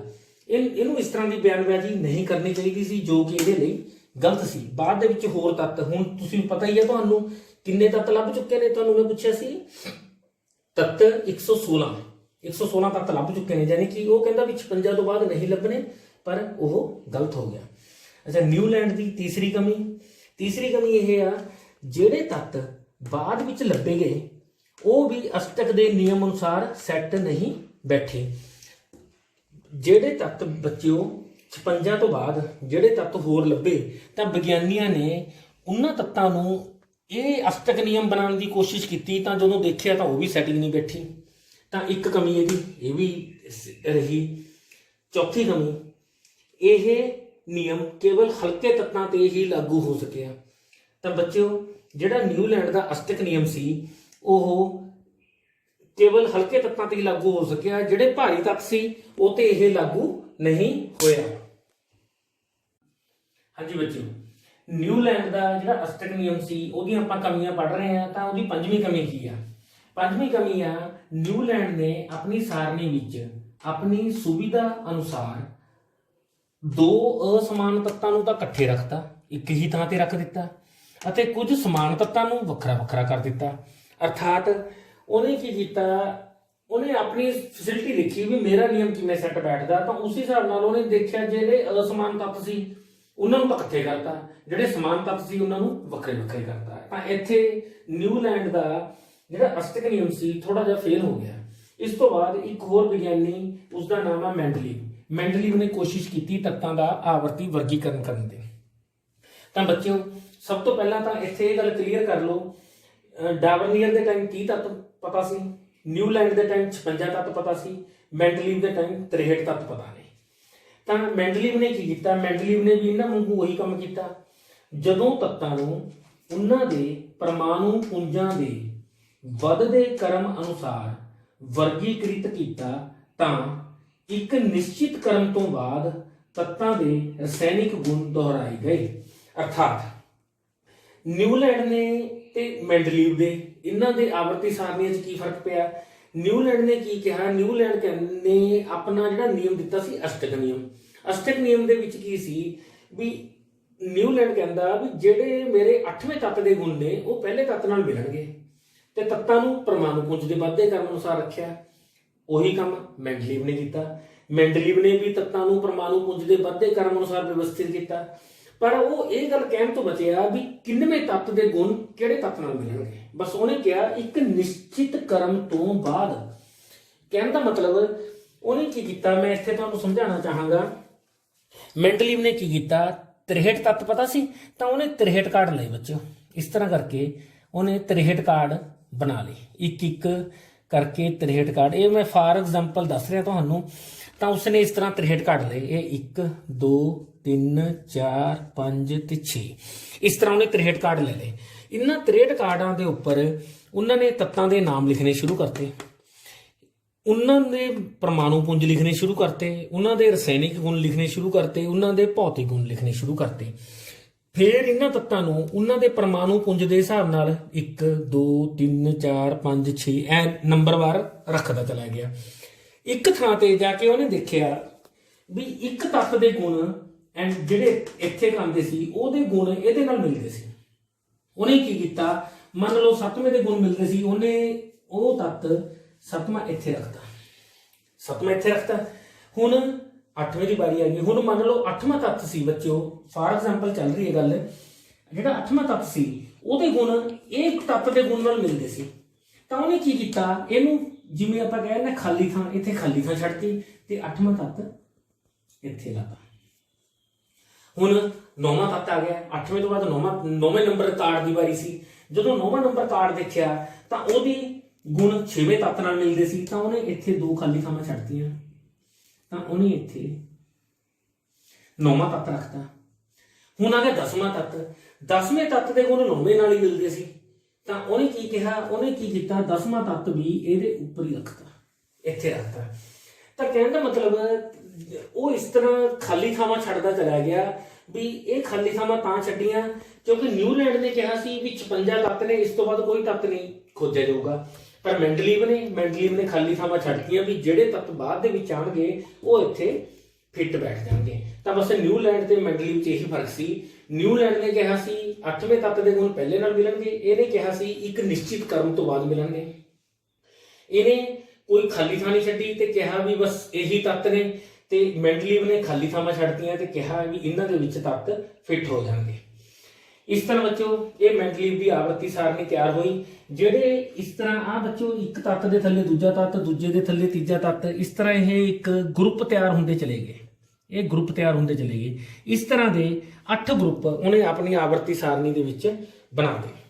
S1: ਇਹਨੂੰ ਇਸ ਤਰ੍ਹਾਂ ਦੀ ਬਿਆਨਬਾਜ਼ੀ ਨਹੀਂ ਕਰਨੀ ਚਾਹੀਦੀ ਸੀ, ਜੋ ਕਿ ਇਹਦੇ ਲਈ ਗਲਤ ਸੀ। ਬਾਅਦ ਦੇ ਵਿੱਚ ਹੋਰ ਤੱਤ, ਹੁਣ ਤੁਸੀਂ ਪਤਾ ਹੀ ਹੈ ਤੁਹਾਨੂੰ ਕਿੰਨੇ ਤੱਤ ਲੱਭ ਚੁੱਕੇ ਨੇ, ਤੁਹਾਨੂੰ ਮੈਂ ਪੁੱਛਿਆ ਸੀ ਤੱਤ 116 ਤੱਤ ਲੱਭ ਚੁੱਕੇ ਨੇ, ਯਾਨੀ ਕਿ ਉਹ ਕਹਿੰਦਾ ਵੀ 56 ਤੋਂ ਬਾਅਦ ਨਹੀਂ ਲੱਭਣੇ, ਪਰ ਉਹ ਗਲਤ ਹੋ ਗਿਆ। ਅੱਛਾ, ਨਿਊਲੈਂਡ ਦੀ ਤੀਸਰੀ ਕਮੀ ਇਹ ਆ, ਜਿਹੜੇ ਤੱਤ ਬਾਅਦ ਵਿੱਚ ਲੱਭੇ ਗਏ ਉਹ ਵੀ ਅਸ਼ਟਕ ਦੇ ਨਿਯਮ ਅਨੁਸਾਰ ਸੈੱਟ ਨਹੀਂ ਬੈਠੇ। ਜਿਹੜੇ ਤੱਤ ਬੱਚਿਓ 56 ਤੋਂ ਬਾਅਦ ਜਿਹੜੇ ਤੱਤ ਹੋਰ ਲੱਭੇ ਤਾਂ ਵਿਗਿਆਨੀਆਂ ਨੇ ਉਹਨਾਂ ਤੱਤਾਂ ਨੂੰ ਇਹ ਅਸ਼ਟਕ ਨਿਯਮ ਬਣਾਉਣ ਦੀ ਕੋਸ਼ਿਸ਼ ਕੀਤੀ, ਤਾਂ ਜਦੋਂ ਦੇਖਿਆ ਤਾਂ ਉਹ ਵੀ ਸੈਟਿੰਗ ਨਹੀਂ ਬੈਠੀ। ਤਾਂ ਇੱਕ ਕਮੀ ਇਹ ਵੀ ਰਹੀ। ਚੌਥੀ ਕਮੀ, ਇਹ ਨਿਯਮ ਕੇਵਲ ਹਲਕੇ ਤੱਤਾਂ ਤੇ ਹੀ ਲਾਗੂ ਹੋ ਸਕਿਆ। ਤਾਂ ਬੱਚਿਓ ਜਿਹੜਾ ਨਿਊਲੈਂਡ ਦਾ ਅਸ਼ਟਕ ਨਿਯਮ ਸੀ ਉਹ ਕੇਵਲ ਹਲਕੇ ਤੱਤਾਂ ਤੇ ਹੀ ਲਾਗੂ ਹੋ ਸਕਿਆ, ਜਿਹੜੇ ਭਾਰੀ ਤੱਤ ਸੀ ਉਹ ਤੇ ਇਹ ਲਾਗੂ ਨਹੀਂ ਹੋਇਆ। ਹਾਂਜੀ ਬੱਚਿਓ, ਨਿਊਲੈਂਡ ਦਾ ਜਿਹੜਾ ਅਸ਼ਟਕ ਨਿਯਮ ਸੀ ਉਹਦੀਆਂ ਆਪਾਂ ਕਮੀਆਂ ਪੜ੍ਹ ਰਹੇ ਹਾਂ, ਤਾਂ ਉਹਦੀ ਪੰਜਵੀਂ ਕਮੀ ਕੀ ਆ? ਪੰਜਵੀਂ ਕਮੀ ਆ, ਨਿਊਲੈਂਡ ਨੇ ਆਪਣੀ ਸਾਰਣੀ ਵਿੱਚ ਆਪਣੀ ਸੁਵਿਧਾ ਅਨੁਸਾਰ ਦੋ ਅਸਮਾਨ ਤੱਤਾਂ ਨੂੰ ਤਾਂ ਇਕੱਠੇ ਰੱਖਤਾ, ਇੱਕ ਹੀ ਥਾਂ ਤੇ ਰੱਖ ਦਿੱਤਾ, ਅਤੇ ਕੁਝ ਸਮਾਨ ਤੱਤਾਂ ਨੂੰ ਵੱਖਰਾ ਵੱਖਰਾ ਕਰ ਦਿੱਤਾ। ਅਰਥਾਤ ਉਹਨੇ ਕੀ ਕੀਤਾ, ਉਹਨੇ ਆਪਣੀ ਫੈਸਿਲਿਟੀ ਦੇਖੀ ਵੀ ਮੇਰਾ ਨਿਯਮ ਕਿਵੇਂ ਸੈੱਟ ਬੈਠਦਾ, ਤਾਂ ਉਸ ਹਿਸਾਬ ਨਾਲ ਉਹਨੇ ਦੇਖਿਆ ਜਿਹੜੇ ਅਸਮਾਨ ਤੱਤ ਸੀ ਉਹਨਾਂ ਨੂੰ ਤਾਂ ਇਕੱਠੇ ਕਰਤਾ, ਜਿਹੜੇ ਸਮਾਨ ਤੱਤ ਸੀ ਉਹਨਾਂ ਨੂੰ ਵੱਖਰੇ ਵੱਖਰੇ ਕਰਤਾ। ਤਾਂ ਇੱਥੇ ਨਿਊਲੈਂਡ ਦਾ ਜਿਹੜਾ ਅਸ਼ਟਕ ਨਿਯਮ ਸੀ ਥੋੜਾ ਜਿਹਾ ਫੇਲ ਹੋ ਗਿਆ। ਇਸ ਤੋਂ ਬਾਅਦ ਇੱਕ ਹੋਰ ਵਿਗਿਆਨੀ, ਉਸਦਾ ਨਾਮ ਹੈ ਮੈਂਡਲੀਵ ਨੇ ਕੋਸ਼ਿਸ਼ ਕੀਤੀ ਤੱਤਾਂ ਦਾ ਆਵਰਤੀ ਵਰਗੀਕਰਨ ਕਰਨ ਦੀ। ਤਾਂ ਬੱਚਿਓ ਸਭ ਤੋਂ ਪਹਿਲਾਂ ਤਾਂ ਇੱਥੇ ਇਹ ਗੱਲ ਕਲੀਅਰ ਕਰ ਲਓ, ਡਾਵਰਨੀਅਰ ਦੇ ਟਾਈਮ 30 ਤੱਤ ਪਤਾ ਸੀ, ਨਿਊਲੈਂਡ ਦੇ ਟਾਈਮ 56 ਤੱਤ ਪਤਾ ਸੀ, ਮੈਂਡਲੀਵ ਦੇ ਟਾਈਮ 63 ਤੱਤ ਪਤਾ ਨੇ। ਤਾਂ ਮੈਂਡਲੀਵ ਨੇ ਕੀ ਕੀਤਾ? ਮੈਂਡਲੀਵ ਨੇ ਵੀ ਇਹਨਾਂ ਵਾਂਗੂ ਉਹੀ ਕੰਮ ਕੀਤਾ। ਜਦੋਂ ਤੱਤਾਂ ਨੂੰ ਉਹਨਾਂ ਦੇ ਪਰਮਾਣੂ ਪੁੰਜਾਂ ਦੇ ਵੱਧਦੇ ਕ੍ਰਮ ਅਨੁਸਾਰ ਵਰਗੀਕ੍ਰਿਤ ਕੀਤਾ ਤਾਂ ਇੱਕ ਨਿਸ਼ਚਿਤ ਕ੍ਰਮ ਤੋਂ ਬਾਅਦ ਤੱਤਾਂ ਦੇ ਰਸਾਇਣਿਕ ਗੁਣ ਦੁਹਰਾਏ ਗਏ। ਅਰਥਾਤ ਨਿਊਲੈਂਡ ਨੇ ਤੇ ਮੈਂਡਲੀਵ ਦੇ ਇਹਨਾਂ ਦੇ ਆਵਰਤੀ ਸਾਰਣੀਆਂ 'ਚ ਕੀ ਫਰਕ ਪਿਆ? ਨਿਊਲੈਂਡ ਨੇ ਕੀ ਕਿਹਾ? ਨਿਊਲੈਂਡ ਨੇ ਆਪਣਾ ਜਿਹੜਾ ਨਿਯਮ ਦਿੱਤਾ ਸੀ ਅਸ਼ਟਕ ਨਿਯਮ। ਅਸ਼ਟਕ ਨਿਯਮ ਦੇ ਵਿੱਚ ਕੀ ਸੀ ਵੀ ਨਿਊਲੈਂਡ ਕਹਿੰਦਾ ਵੀ ਜਿਹੜੇ ਮੇਰੇ 8ਵੇਂ ਤੱਤ ਦੇ ਗੁਣ ਨੇ ਉਹ ਪਹਿਲੇ ਤੱਤ ਨਾਲ ਮਿਲਣਗੇ, ਤੇ ਤੱਤਾਂ ਨੂੰ ਪਰਮਾਣੂ ਪੁੰਜ ਦੇ ਵੱਧਦੇ ਕ੍ਰਮ ਅਨੁਸਾਰ ਰੱਖਿਆ। ਉਹੀ ਕੰਮ ਮੈਂਡਲੀਵ ਨੇ ਕੀਤਾ। ਮੈਂਡਲੀਵ ਨੇ ਵੀ ਤੱਤਾਂ ਨੂੰ ਪਰਮਾਣੂ ਪੁੰਜ ਦੇ ਵੱਧਦੇ ਕ੍ਰਮ ਅਨੁਸਾਰ ਵਿਵਸਥਿਤ ਕੀਤਾ, ਪਰ ਉਹ ਇਹ ਗੱਲ ਕਹਿਣ ਤੋਂ ਬਚਿਆ ਵੀ ਕਿੰਨਵੇਂ ਤੱਤ ਦੇ ਗੁਣ ਕਿਹੜੇ ਤੱਤ ਨਾਲ ਮਿਲਣਗੇ। ਬਸ ਉਹਨੇ ਕਿਹਾ ਇੱਕ ਨਿਸ਼ਚਿਤ ਕ੍ਰਮ ਤੋਂ ਬਾਅਦ। ਕਹਿਣ ਦਾ ਮਤਲਬ ਉਹਨੇ ਕੀ ਕੀਤਾ, ਮੈਂ ਇੱਥੇ ਤੁਹਾਨੂੰ ਸਮਝਾਉਣਾ ਚਾਹਾਂਗਾ। ਮੈਂਡਲੀਵ ਨੇ ਕੀ ਕੀਤਾ, 63 ਤੱਤ ਪਤਾ ਸੀ ਤਾਂ ਉਹਨੇ 63 ਕਾਰਡ ਲਏ ਬੱਚਿਓ। ਇਸ ਤਰ੍ਹਾਂ ਕਰਕੇ ਉਹਨੇ 63 ਕਾਰਡ ਬਣਾ ਲਏ, ਇੱਕ ਇੱਕ ਕਰਕੇ 63 ਕਾਰਡ। ਇਹ ਮੈਂ ਫਾਰ ਐਗਜ਼ਾਮਪਲ ਦੱਸ ਰਿਹਾ ਤੁਹਾਨੂੰ। ਤਾਂ ਉਸਨੇ ਇਸ ਤਰ੍ਹਾਂ 63 ਕਾਰਡ ਲਏ, ਇਹ 1 2 3 4 5 ਤੇ 6, ਇਸ ਤਰ੍ਹਾਂ ਉਹਨੇ 63 ਕਾਰਡ ਲੈ ਲਏ। ਇਹਨਾਂ 63 ਕਾਰਡਾਂ ਦੇ ਉੱਪਰ ਉਹਨਾਂ ਨੇ ਤੱਤਾਂ ਦੇ ਨਾਮ ਲਿਖਣੇ ਸ਼ੁਰੂ ਕਰਤੇ, ਉਹਨਾਂ ਦੇ ਪਰਮਾਣੂ ਪੁੰਜ ਲਿਖਣੇ ਸ਼ੁਰੂ ਕਰਤੇ, ਉਹਨਾਂ ਦੇ ਰਸਾਇਣਿਕ ਗੁਣ ਲਿਖਣੇ ਸ਼ੁਰੂ ਕਰਤੇ, ਉਹਨਾਂ ਦੇ ਭੌਤਿਕ ਗੁਣ ਲਿਖਣੇ ਸ਼ੁਰੂ ਕਰਤੇ। ਫਿਰ ਇਹਨਾਂ ਤੱਤਾਂ ਨੂੰ ਉਹਨਾਂ ਦੇ ਪਰਮਾਣੂ ਪੁੰਜ ਦੇ ਹਿਸਾਬ ਨਾਲ 1 2 3 4 5 6 ਐ ਨੰਬਰਵਾਰ ਰੱਖਦਾ ਚਲਾ ਗਿਆ। ਇੱਕ ਥਾਂ ਤੇ ਜਾ ਕੇ ਉਹਨੇ ਦੇਖਿਆ ਵੀ ਇੱਕ ਤੱਤ ਦੇ ਗੁਣ ਐਂਡ ਜਿਹੜੇ ਇੱਥੇ ਆਉਂਦੇ ਸੀ ਉਹਦੇ ਗੁਣ ਇਹਦੇ ਨਾਲ ਮਿਲਦੇ ਸੀ। ਉਹਨੇ ਕੀ ਕੀਤਾ, ਮੰਨ ਲਓ 7ਵੇਂ ਦੇ ਗੁਣ ਮਿਲਦੇ ਸੀ, ਉਹਨੇ ਉਹ ਤੱਤ 7ਵਾਂ ਇੱਥੇ ਰੱਖਤਾ। ਹੁਣ 8ਵੇਂ ਦੀ ਵਾਰੀ ਆ ਗਈ। ਹੁਣ ਮੰਨ ਲਓ 8ਵਾਂ ਤੱਤ ਸੀ ਬੱਚਿਓ, ਫਾਰ ਐਗਜ਼ਾਮਪਲ ਚੱਲ ਰਹੀ ਹੈ ਗੱਲ, ਜਿਹੜਾ 8ਵਾਂ ਤੱਤ ਸੀ ਉਹਦੇ ਗੁਣ ਇਹ ਤੱਤ ਦੇ ਗੁਣ ਨਾਲ ਮਿਲਦੇ ਸੀ। ਤਾਂ ਉਹਨੇ ਕੀ ਕੀਤਾ, ਇਹਨੂੰ ਜਿਵੇਂ ਆਪਾਂ ਕਹਿੰਦੇ ਨਾ ਖਾਲੀ ਥਾਂ, ਇੱਥੇ ਖਾਲੀ ਥਾਂ ਛੱਡਤੀ ਤੇ 8ਵਾਂ ਤੱਤ ਇੱਥੇ ਲਾਤਾ। ਹੁਣ 9ਵਾਂ ਤੱਤ ਆ ਗਿਆ, 8ਵੇਂ ਤੋਂ ਬਾਅਦ 9ਵੇਂ ਨੰਬਰ ਕਾਰਡ ਦੀ ਵਾਰੀ ਸੀ। ਜਦੋਂ 9ਵਾਂ ਨੰਬਰ ਕਾਰਡ ਦੇਖਿਆ ਤਾਂ ਉਹਦੀ ਗੁਣ 6ਵੇਂ ਤੱਤ ਨਾਲ ਮਿਲਦੇ ਸੀ, ਤਾਂ ਉਹਨੇ ਇੱਥੇ 2 ਖਾਲੀ ਥਾਵਾਂ ਛੱਡਤੀਆਂ, ਤਾਂ ਉਹਨੇ ਇੱਥੇ 9ਵਾਂ ਤੱਤ ਰੱਖਤਾ। ਹੁਣ ਆ ਗਿਆ 10ਵਾਂ ਤੱਤ। 10ਵੇਂ ਤੱਤ ਦੇ ਗੁਣ 9ਵੇਂ ਨਾਲ ਹੀ ਮਿਲਦੇ ਸੀ, ਤਾਂ ਉਹਨੇ ਕੀ ਕਿਹਾ, ਉਹਨੇ ਕੀ ਕੀਤਾ, 10ਵਾਂ ਤੱਤ ਵੀ ਇਹਦੇ ਉੱਪਰ ਹੀ ਰੱਖਤਾ, ਇੱਥੇ ਰੱਖਤਾ। ਤਾਂ ਕਹਿਣ ਦਾ ਮਤਲਬ ਉਹ ਇਸ ਤਰ੍ਹਾਂ ਖਾਲੀ ਥਾਵਾਂ ਛੱਡਦਾ ਚਲਾ ਗਿਆ ਵੀ ਇਹ ਖਾਲੀ ਥਾਵਾਂ ਤਾਂ ਛੱਡੀਆਂ ਕਿਉਂਕਿ ਨਿਊਲੈਂਡ ਨੇ ਕਿਹਾ ਸੀ ਵੀ 56 ਤੱਤ ਨੇ, ਇਸ ਤੋਂ ਬਾਅਦ ਕੋਈ ਤੱਤ ਨਹੀਂ ਖੋਜਿਆ ਜਾਊਗਾ। ਪਰ ਮੈਂਡਲੀਵ ਨੇ ਖਾਲੀ ਥਾਵਾਂ ਛੱਡਤੀਆਂ ਵੀ ਜਿਹੜੇ ਤੱਤ ਬਾਅਦ ਦੇ ਵਿੱਚ ਆਉਣਗੇ ਉਹ ਇੱਥੇ ਫਿੱਟ ਬੈਠ ਜਾਣਗੇ। ਤਾਂ ਬਸ ਨਿਊਲੈਂਡ ਤੇ ਮੈਂਡਲੀਵ 'ਚ ਇਹੀ ਫਰਕ ਸੀ। ਨਿਊਲੈਂਡ ਨੇ ਕਿਹਾ ਸੀ 8ਵੇਂ ਤੱਤ ਦੇ ਗੁਣ ਪਹਿਲੇ ਨਾਲ ਮਿਲਣਗੇ, ਇਹਨੇ ਕਿਹਾ ਸੀ ਇੱਕ ਨਿਸ਼ਚਿਤ ਕਰਮ ਤੋਂ ਬਾਅਦ ਮਿਲਣਗੇ। ਇਹਨੇ ਕੋਈ ਖਾਲੀ ਥਾਂ ਨਹੀਂ ਛੱਡੀ ਤੇ ਕਿਹਾ ਵੀ ਬਸ ਇਹੀ ਤੱਤ ਨੇ, ਤੇ ਮੈਂਡਲੀਵ ਨੇ ਖਾਲੀ ਥਾਵਾਂ ਛੱਡਤੀਆਂ ਤੇ ਕਿਹਾ ਵੀ ਇਹਨਾਂ ਦੇ ਵਿੱਚ ਤੱਤ ਫਿੱਟ ਹੋ ਜਾਣਗੇ। ਇਸ ਤਰ੍ਹਾਂ ਬੱਚੋ ਇਹ ਮੈਂਡਲੀਵ ਦੀ ਆਵਰਤੀ ਸਾਰਣੀ ਤਿਆਰ ਹੋਈ। ਜਿਹੜੇ ਇਸ ਤਰ੍ਹਾਂ ਆ ਬੱਚੋ ਇੱਕ ਤੱਤ ਦੇ ਥੱਲੇ ਦੂਜਾ ਤੱਤ, ਦੂਜੇ ਦੇ ਥੱਲੇ ਤੀਜਾ ਤੱਤ, ਇਸ ਤਰ੍ਹਾਂ ਇਹ ਇੱਕ ਗਰੁੱਪ ਤਿਆਰ ਹੁੰਦੇ ਚਲੇ ਗਏ। ਇਹ ਗਰੁੱਪ ਤਿਆਰ ਹੁੰਦੇ ਚਲੇ ਗਏ। ਇਸ ਤਰ੍ਹਾਂ ਦੇ 8 ਗਰੁੱਪ ਉਹਨੇ ਆਪਣੀ ਆਵਰਤੀ ਸਾਰਣੀ ਦੇ ਵਿੱਚ ਬਣਾ ਦਿੱਤੇ।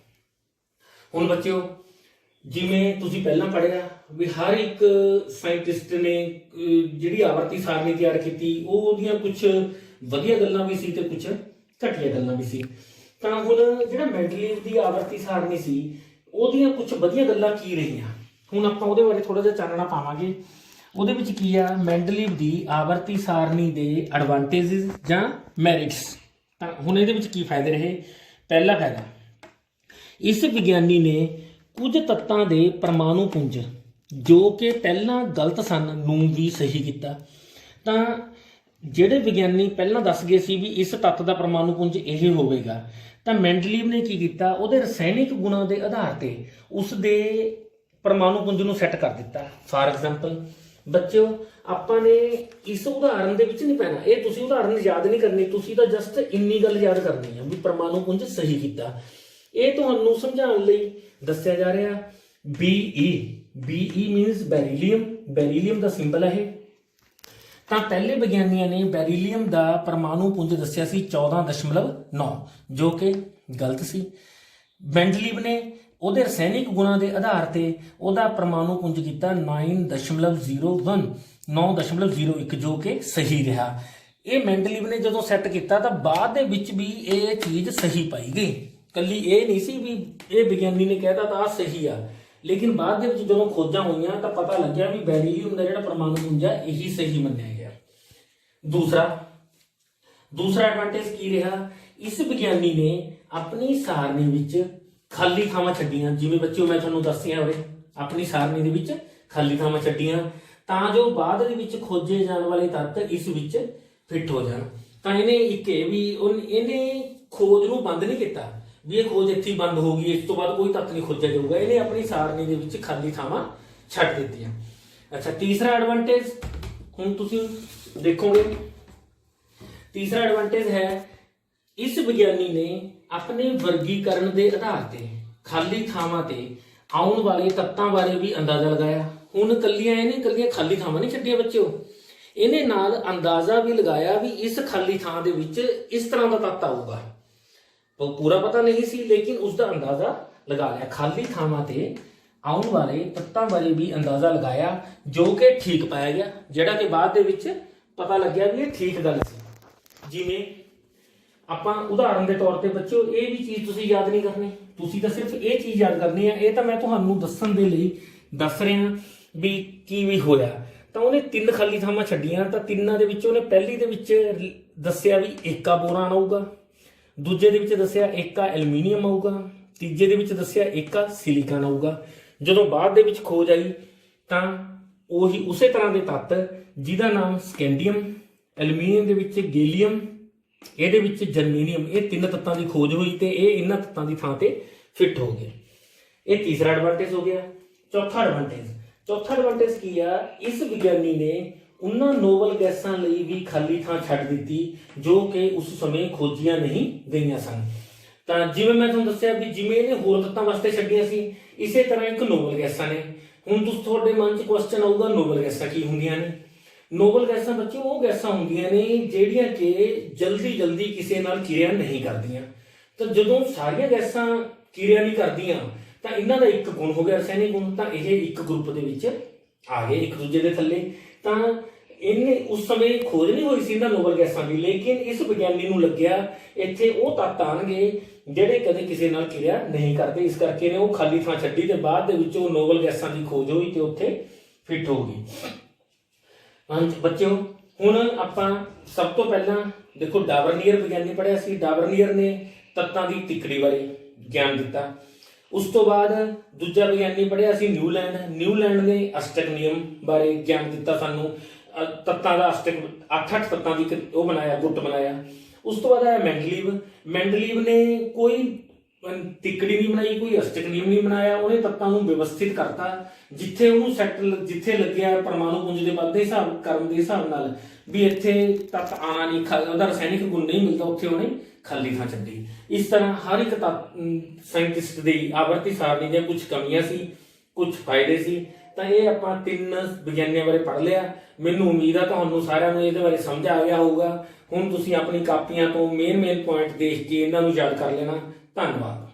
S1: ਹੁਣ ਬੱਚਿਓ ਜਿਵੇਂ ਤੁਸੀਂ ਪਹਿਲਾਂ ਪੜ੍ਹਿਆ ਵੀ ਹਰ ਇੱਕ ਸਾਇੰਟਿਸਟ ਨੇ ਜਿਹੜੀ ਆਵਰਤੀ ਸਾਰਣੀ ਤਿਆਰ ਕੀਤੀ ਉਹਦੀਆਂ ਕੁਝ ਵਧੀਆ ਗੱਲਾਂ ਵੀ ਸੀ ਤੇ ਕੁਝ ਘਟੀਆ ਗੱਲਾਂ ਵੀ ਸੀ। ਤਾਂ ਹੁਣ ਜਿਹੜਾ ਮੈਂਡਲੀਵ ਦੀ ਆਵਰਤੀ ਸਾਰਣੀ ਸੀ ਉਹਦੀਆਂ ਕੁਝ ਵਧੀਆ ਗੱਲਾਂ ਕੀ ਰਹੀਆਂ, ਹੁਣ ਆਪਾਂ ਉਹਦੇ ਬਾਰੇ ਥੋੜਾ ਜਿਹਾ ਚਾਨਣਾ ਪਾਵਾਂਗੇ। ਉਹਦੇ ਵਿੱਚ ਕੀ ਆ, ਮੈਂਡਲੀਵ ਦੀ ਆਵਰਤੀ ਸਾਰਣੀ ਦੇ ਐਡਵਾਂਟੇਜਸ ਜਾਂ ਮੈਰਿਟਸ। ਤਾਂ ਹੁਣ ਇਹਦੇ ਵਿੱਚ ਕੀ ਫਾਇਦੇ ਰਹੇ। ਪਹਿਲਾ ਫਾਇਦਾ, ਇਸ ਵਿਗਿਆਨੀ ਨੇ ਕੁਝ ਤੱਤਾਂ ਦੇ ਪਰਮਾਣੂ ਪੁੰਜ ਜੋ ਕਿ ਪਹਿਲਾਂ ਗਲਤ ਸਨ ਨੂੰ ਵੀ ਸਹੀ ਕੀਤਾ। ਤਾਂ ਜਿਹੜੇ ਵਿਗਿਆਨੀ ਪਹਿਲਾਂ ਦੱਸ ਗਏ ਸੀ ਵੀ ਇਸ ਤੱਤ ਦਾ ਪਰਮਾਣੂ ਪੁੰਜ ਇਹ ਹੋਵੇਗਾ, ਤਾਂ ਮੈਂਡਲੀਵ ਨੇ ਕੀ ਕੀਤਾ, ਉਹਦੇ ਰਸਾਇਣਿਕ ਗੁਣਾਂ ਦੇ ਆਧਾਰ ਤੇ ਉਸ ਦੇ ਪਰਮਾਣੂ ਪੁੰਜ ਨੂੰ ਸੈੱਟ ਕਰ ਦਿੱਤਾ। ਫਾਰ ਐਗਜ਼ਾਮਪਲ ਬੱਚਿਓ ਆਪਾਂ ਨੇ ਇਸ ਉਦਾਹਰਨ ਦੇ ਵਿੱਚ ਨਹੀਂ ਪੈਣਾ, ਇਹ ਤੁਸੀਂ ਉਦਾਹਰਨ ਯਾਦ ਨਹੀਂ ਕਰਨੀ, ਤੁਸੀਂ ਤਾਂ ਜਸਟ ਇੰਨੀ ਗੱਲ ਯਾਦ ਕਰਨੀ ਆ ਵੀ ਪਰਮਾਣੂ ਪੁੰਜ ਸਹੀ ਕੀਤਾ। ਇਹ ਤੁਹਾਨੂੰ ਸਮਝਾਉਣ ਲਈ ਦੱਸਿਆ ਜਾ ਰਿਹਾ। BE ਮੀਨਸ ਬੈਰੀਲੀਅਮ, ਬੈਰੀਲੀਅਮ ਦਾ ਸਿੰਬਲ ਹੈ ਇਹ। ਤਾਂ ਪਹਿਲੇ ਵਿਗਿਆਨੀਆਂ ਨੇ ਬੈਰੀਲੀਅਮ ਦਾ ਪਰਮਾਣੂ ਪੁੰਜ ਦੱਸਿਆ ਸੀ 14.9 ਜੋ ਕਿ ਗਲਤ ਸੀ। ਮੈਂਡਲੀਵ ਨੇ ਉਹਦੇ ਰਸਾਇਣਿਕ ਗੁਣਾਂ ਦੇ ਆਧਾਰ ਤੇ ਉਹਦਾ ਪਰਮਾਣੂ ਪੁੰਜ ਕੀਤਾ 9.01 9.01 ਜੋ ਕਿ ਸਹੀ ਰਿਹਾ। ਇਹ ਮੈਂਡਲੀਵ ਨੇ ਜਦੋਂ ਸੈੱਟ ਕੀਤਾ ਤਾਂ ਬਾਅਦ ਦੇ ਵਿੱਚ ਵੀ ਇਹ ਚੀਜ਼ ਸਹੀ ਪਾਈ ਗਈ। ਕੱਲੀ ਇਹ ਨਹੀਂ ਸੀ ਵੀ ਇਹ ਵਿਗਿਆਨੀ ਨੇ ਕਹਿਤਾ ਤਾਂ ਆ ਸਹੀ ਆ, ਲੇਕਿਨ ਬਾਅਦ ਦੇ ਵਿੱਚ ਜਦੋਂ ਖੋਜਾਂ ਹੋਈਆਂ ਤਾਂ ਪਤਾ ਲੱਗਿਆ ਵੀ ਬੈਰੀਲੀਅਮ ਦਾ ਜਿਹੜਾ ਪਰਮਾਣੂ ਪੁੰਜ ਹੈ ਇਹੀ ਸਹੀ ਮੰਨਿਆ ਗਿਆ। ਦੂਸਰਾ ਐਡਵਾਂਟੇਜ ਕੀ ਰਿਹਾ, ਇਸ ਵਿਗਿਆਨੀ ਨੇ ਆਪਣੀ ਸਾਰਣੀ ਵਿੱਚ ਖਾਲੀ ਥਾਵਾਂ ਛੱਡੀਆਂ। ਜਿਵੇਂ ਬੱਚਿਓ ਮੈਂ ਤੁਹਾਨੂੰ ਦੱਸਿਆ ਉਰੇ ਆਪਣੀ ਸਾਰਣੀ ਦੇ ਵਿੱਚ ਖਾਲੀ ਥਾਵਾਂ ਛੱਡੀਆਂ ਤਾਂ ਜੋ ਬਾਅਦ ਦੇ ਵਿੱਚ ਖੋਜੇ ਜਾਣ ਵਾਲੇ ਤੱਤ ਇਸ ਵਿੱਚ ਫਿੱਟ ਹੋ ਜਾਣ। ਤਾਂ ਇਹਨੇ ਇੱਕ ਇਹ ਵੀ ਇਹਨੇ ਖੋਜ ਨੂੰ ਬੰਦ ਨਹੀਂ ਕੀਤਾ ਵੀ ਇਹ ਖੋਜ ਇੱਥੇ ਹੀ ਬੰਦ ਹੋ ਗਈ, ਇਸ ਤੋਂ ਬਾਅਦ ਕੋਈ ਤੱਤ ਨਹੀਂ ਖੋਜਿਆ ਜਾਊਗਾ। ਇਹਨੇ ਆਪਣੀ ਸਾਰਣੀ ਦੇ ਵਿੱਚ ਖਾਲੀ ਥਾਵਾਂ ਛੱਡ ਦਿੱਤੀਆਂ। ਅੱਛਾ, ਤੀਸਰਾ ਐਡਵਾਂਟੇਜ ਹੁਣ ਤੁਸੀਂ ਦੇਖੋਗੇ। ਤੀਸਰਾ ਐਡਵਾਂਟੇਜ ਹੈ ਇਸ ਵਿਗਿਆਨੀ ਨੇ ਆਪਣੇ ਵਰਗੀਕਰਨ ਦੇ ਆਧਾਰ ਤੇ ਖਾਲੀ ਥਾਵਾਂ ਤੇ ਆਉਣ ਵਾਲੇ ਤੱਤਾਂ ਬਾਰੇ ਵੀ ਅੰਦਾਜ਼ਾ ਲਗਾਇਆ। ਹੁਣ ਕੱਲੀਆਂ ਖਾਲੀ ਥਾਵਾਂ ਨਹੀਂ ਛੱਡੀਆਂ ਬੱਚਿਓ, ਇਹਨੇ ਨਾਲ ਅੰਦਾਜ਼ਾ ਵੀ ਲਗਾਇਆ ਵੀ ਇਸ ਖਾਲੀ ਥਾਂ ਦੇ ਵਿੱਚ ਇਸ ਤਰ੍ਹਾਂ ਦਾ ਤੱਤ ਆਊਗਾ। ਪੂਰਾ ਪਤਾ ਨਹੀਂ ਸੀ ਲੇਕਿਨ ਉਸ ਦਾ ਅੰਦਾਜ਼ਾ ਲਗਾ ਲਿਆ। ਖਾਲੀ ਥਾਵਾਂ ਤੇ ਆਉਣ ਵਾਲੇ ਤੱਤਾਂ ਬਾਰੇ ਵੀ ਅੰਦਾਜ਼ਾ ਲਗਾਇਆ ਜੋ ਕਿ ਠੀਕ ਪਾਇਆ ਗਿਆ, ਜਿਹੜਾ ਕਿ ਬਾਅਦ ਦੇ ਵਿੱਚ ਪਤਾ ਲੱਗਿਆ ਵੀ ਇਹ ਠੀਕ ਗੱਲ ਸੀ। ਜਿਵੇਂ ਆਪਾਂ ਉਦਾਹਰਨ ਦੇ ਤੌਰ ਤੇ ਬੱਚਿਓ ਇਹ ਵੀ ਚੀਜ਼ ਤੁਸੀਂ ਯਾਦ ਨਹੀਂ ਕਰਨੀ, ਤੁਸੀਂ ਤਾਂ ਸਿਰਫ ਇਹ ਚੀਜ਼ ਯਾਦ ਕਰਨੀ ਹੈ। ਇਹ ਤਾਂ ਮੈਂ ਤੁਹਾਨੂੰ ਦੱਸਣ ਦੇ ਲਈ ਦੱਸ ਰਿਹਾ ਵੀ ਕੀ ਵੀ ਹੋਇਆ। ਤਾਂ ਉਹਨੇ 3 ਖਾਲੀ ਥਾਵਾਂ ਛੱਡੀਆਂ, ਤਾਂ ਤਿੰਨਾਂ ਦੇ ਵਿੱਚ ਉਹਨੇ ਪਹਿਲੀ ਦੇ ਵਿੱਚ ਦੱਸਿਆ ਵੀ ਏਕਾ ਬੋਰਾਨ ਆਊਗਾ, ਦੂਜੇ ਦੇ ਵਿੱਚ ਦੱਸਿਆ ਏਕਾ ਐਲੂਮੀਨੀਅਮ ਆਊਗਾ, ਤੀਜੇ ਦੇ ਵਿੱਚ ਦੱਸਿਆ ਏਕਾ ਸਿਲੀਕਾਨ ਆਊਗਾ। ਜਦੋਂ ਬਾਅਦ ਦੇ ਵਿੱਚ ਖੋਜ ਆਈ ਤਾਂ ਉਹੀ ਉਸੇ ਤਰ੍ਹਾਂ ਦੇ ਤੱਤ ਜਿਹਦਾ ਨਾਮ ਸਕੈਂਡੀਅਮ, ਐਲੂਮੀਨੀਅਮ ਦੇ ਵਿੱਚ ਗੈਲੀਅਮ, ਇਹਦੇ ਵਿੱਚ ਜਰਮੇਨੀਅਮ, ਇਹ 3 ਤੱਤਾਂ ਦੀ ਖੋਜ ਹੋਈ ਤੇ ਇਹ ਇਹਨਾਂ ਤੱਤਾਂ ਦੀ ਥਾਂ ਤੇ ਫਿੱਟ ਹੋ ਗਏ। ਇਹ ਤੀਸਰਾ ਐਡਵਾਂਟੇਜ ਹੋ ਗਿਆ। ਚੌਥਾ ਐਡਵਾਂਟੇਜ ਕੀ ਆ, ਇਸ ਵਿਗਿਆਨੀ ਨੇ ਉਹਨਾਂ ਨੋਬਲ ਗੈਸਾਂ ਲਈ ਵੀ ਖਾਲੀ ਥਾਂ ਛੱਡ ਦਿੱਤੀ ਜੋ ਕਿ ਉਸ ਸਮੇਂ ਖੋਜੀਆਂ ਨਹੀਂ ਗਈਆਂ ਸਨ। ਤਾਂ ਜਿਵੇਂ ਮੈਂ ਤੁਹਾਨੂੰ ਦੱਸਿਆ ਵੀ ਜਿਵੇਂ ਇਹਨੇ ਹੋਰ ਤੱਤਾਂ ਵਾਸਤੇ ਛੱਡੀਆਂ ਸੀ, ਇਸੇ ਤਰ੍ਹਾਂ ਇੱਕ ਨੋਬਲ ਗੈਸਾਂ ਨੇ। ਹੁਣ ਤੁਹਾਡੇ ਮਨ 'ਚ ਕੁਐਸਚਨ ਆਊਗਾ ਨੋਬਲ ਗੈਸਾਂ ਕੀ ਹੁੰਦੀਆਂ ਨੇ। ਨੋਬਲ ਗੈਸਾਂ ਬੱਚੇ ਉਹ ਗੈਸਾਂ ਹੁੰਦੀਆਂ ਨੇ ਜਿਹੜੀਆਂ ਕਿ ਜਲਦੀ ਜਲਦੀ ਕਿਸੇ ਨਾਲ ਕਿਰਿਆ ਨਹੀਂ ਕਰਦੀਆਂ। ਤਾਂ ਜਦੋਂ ਸਾਰੀਆਂ ਗੈਸਾਂ ਕਿਰਿਆ ਨਹੀਂ ਕਰਦੀਆਂ ਤਾਂ ਇਹਨਾਂ ਦਾ ਇੱਕ ਗੁਣ ਹੋ ਗਿਆ ਰਸਾਇਣਿਕ ਗੁਣ, ਤਾਂ ਇਹ ਇੱਕ ਗਰੁੱਪ ਦੇ ਵਿੱਚ ਆ ਗਏ ਇੱਕ ਦੂਜੇ ਦੇ ਥੱਲੇ। ਤਾਂ ਇਹਨੇ ਉਸ ਸਮੇਂ ਖੋਜ ਨਹੀਂ ਹੋਈ ਸੀ ਇਹਨਾਂ ਨੋਬਲ ਗੈਸਾਂ ਦੀ, ਲੇਕਿਨ ਇਸ ਵਿਗਿਆਨੀ ਨੂੰ ਲੱਗਿਆ ਇੱਥੇ ਉਹ ਤੱਤ ਆਉਣਗੇ ਜਿਹੜੇ ਕਦੇ ਕਿਸੇ ਨਾਲ ਕਿਰਿਆ ਨਹੀਂ ਕਰਦੇ, ਇਸ ਕਰਕੇ ਨੇ ਉਹ ਖਾਲੀ ਥਾਂ ਛੱਡੀ ਤੇ ਬਾਅਦ ਦੇ ਵਿੱਚ ਉਹ ਨੋਬਲ ਗੈਸਾਂ ਦੀ ਖੋਜ ਹੋਈ ਤੇ ਉੱਥੇ ਫਿੱਟ ਹੋ ਗਈ। ਹਾਂਜੀ ਬੱਚਿਓ, ਹੁਣ ਆਪਾਂ ਸਭ ਤੋਂ ਪਹਿਲਾਂ ਦੇਖੋ ਡਾਬਰਨੀਅਰ ਵਿਗਿਆਨੀ ਪੜ੍ਹਿਆ ਸੀ। ਡਾਬਰਨੀਅਰ ਨੇ ਤੱਤਾਂ ਦੀ ਤਿੱਕੜੀ ਬਾਰੇ ਗਿਆਨ ਦਿੱਤਾ। ਉਸ ਤੋਂ ਬਾਅਦ ਦੂਜਾ ਵਿਗਿਆਨੀ ਪੜ੍ਹਿਆ ਸੀ ਨਿਊਲੈਂਡ। ਨਿਊਲੈਂਡ ਨੇ ਅਸ਼ਟਕ ਨਿਯਮ ਬਾਰੇ ਗਿਆਨ ਦਿੱਤਾ ਸਾਨੂੰ, ਤੱਤਾਂ ਦਾ ਅਸ਼ਟਕ 8-8 ਤੱਤਾਂ ਦੀ ਉਹ ਬਣਾਇਆ, ਗੁੱਟ ਬਣਾਇਆ। ਉਸ ਤੋਂ ਬਾਅਦ ਆਇਆ ਮੈਂਡਲੀਵ। ਮੈਂਡਲੀਵ ਨੇ ਕੋਈ ਤਿੱਕੜੀ ਨਹੀਂ ਬਣਾਈ, ਕੋਈ ਅਸ਼ਟਕ ਨਿਯਮ ਨਹੀਂ ਬਣਾਇਆ, ਉਹਨੇ ਤੱਤਾਂ ਨੂੰ ਵਿਵਸਥਿਤ ਕਰਤਾ ਜਿੱਥੇ ਉਹਨੂੰ ਜਿੱਥੇ ਲੱਗਿਆ ਪਰਮਾਣੂ ਪੁੰਜ ਦੇ ਵੱਧ ਦੇ ਹਿਸਾਬ ਕਰਨ ਦੇ ਹਿਸਾਬ ਨਾਲ ਵੀ ਇੱਥੇ ਤੱਤ ਆਣਾ ਨਹੀਂ, ਉਹਦਾ ਰਸਾਇਣਿਕ ਗੁਣ ਨਹੀਂ ਮਿਲਦਾ, ਉੱਥੇ ਉਹਨੇ ਖਾਲੀ ਥਾਂ ਛੱਡੀ। ਇਸ ਤਰ੍ਹਾਂ ਹਰ ਇੱਕ ਸਾਇੰਟਿਸਟ ਦੀ ਆਵਰਤੀ ਸਾਰਣੀ ਦੀਆਂ ਕੁਝ ਕਮੀਆਂ ਸੀ, ਕੁਝ ਫਾਇਦੇ ਸੀ। ਤਾਂ ਇਹ ਆਪਾਂ 3 ਵਿਗਿਆਨੀਆਂ ਬਾਰੇ ਪੜ੍ਹ ਲਿਆ। ਮੈਨੂੰ ਉਮੀਦ ਆ ਤੁਹਾਨੂੰ ਸਾਰਿਆਂ ਨੂੰ ਇਹਦੇ ਬਾਰੇ ਸਮਝ ਆ ਗਿਆ ਹੋਊਗਾ। ਹੁਣ ਤੁਸੀਂ ਆਪਣੀ ਕਾਪੀਆਂ ਤੋਂ ਮੇਨ ਪੁਆਇੰਟ ਦੇਖ ਕੇ ਇਹਨਾਂ ਨੂੰ ਯਾਦ ਕਰ ਲੈਣਾ। ਧੰਨਵਾਦ।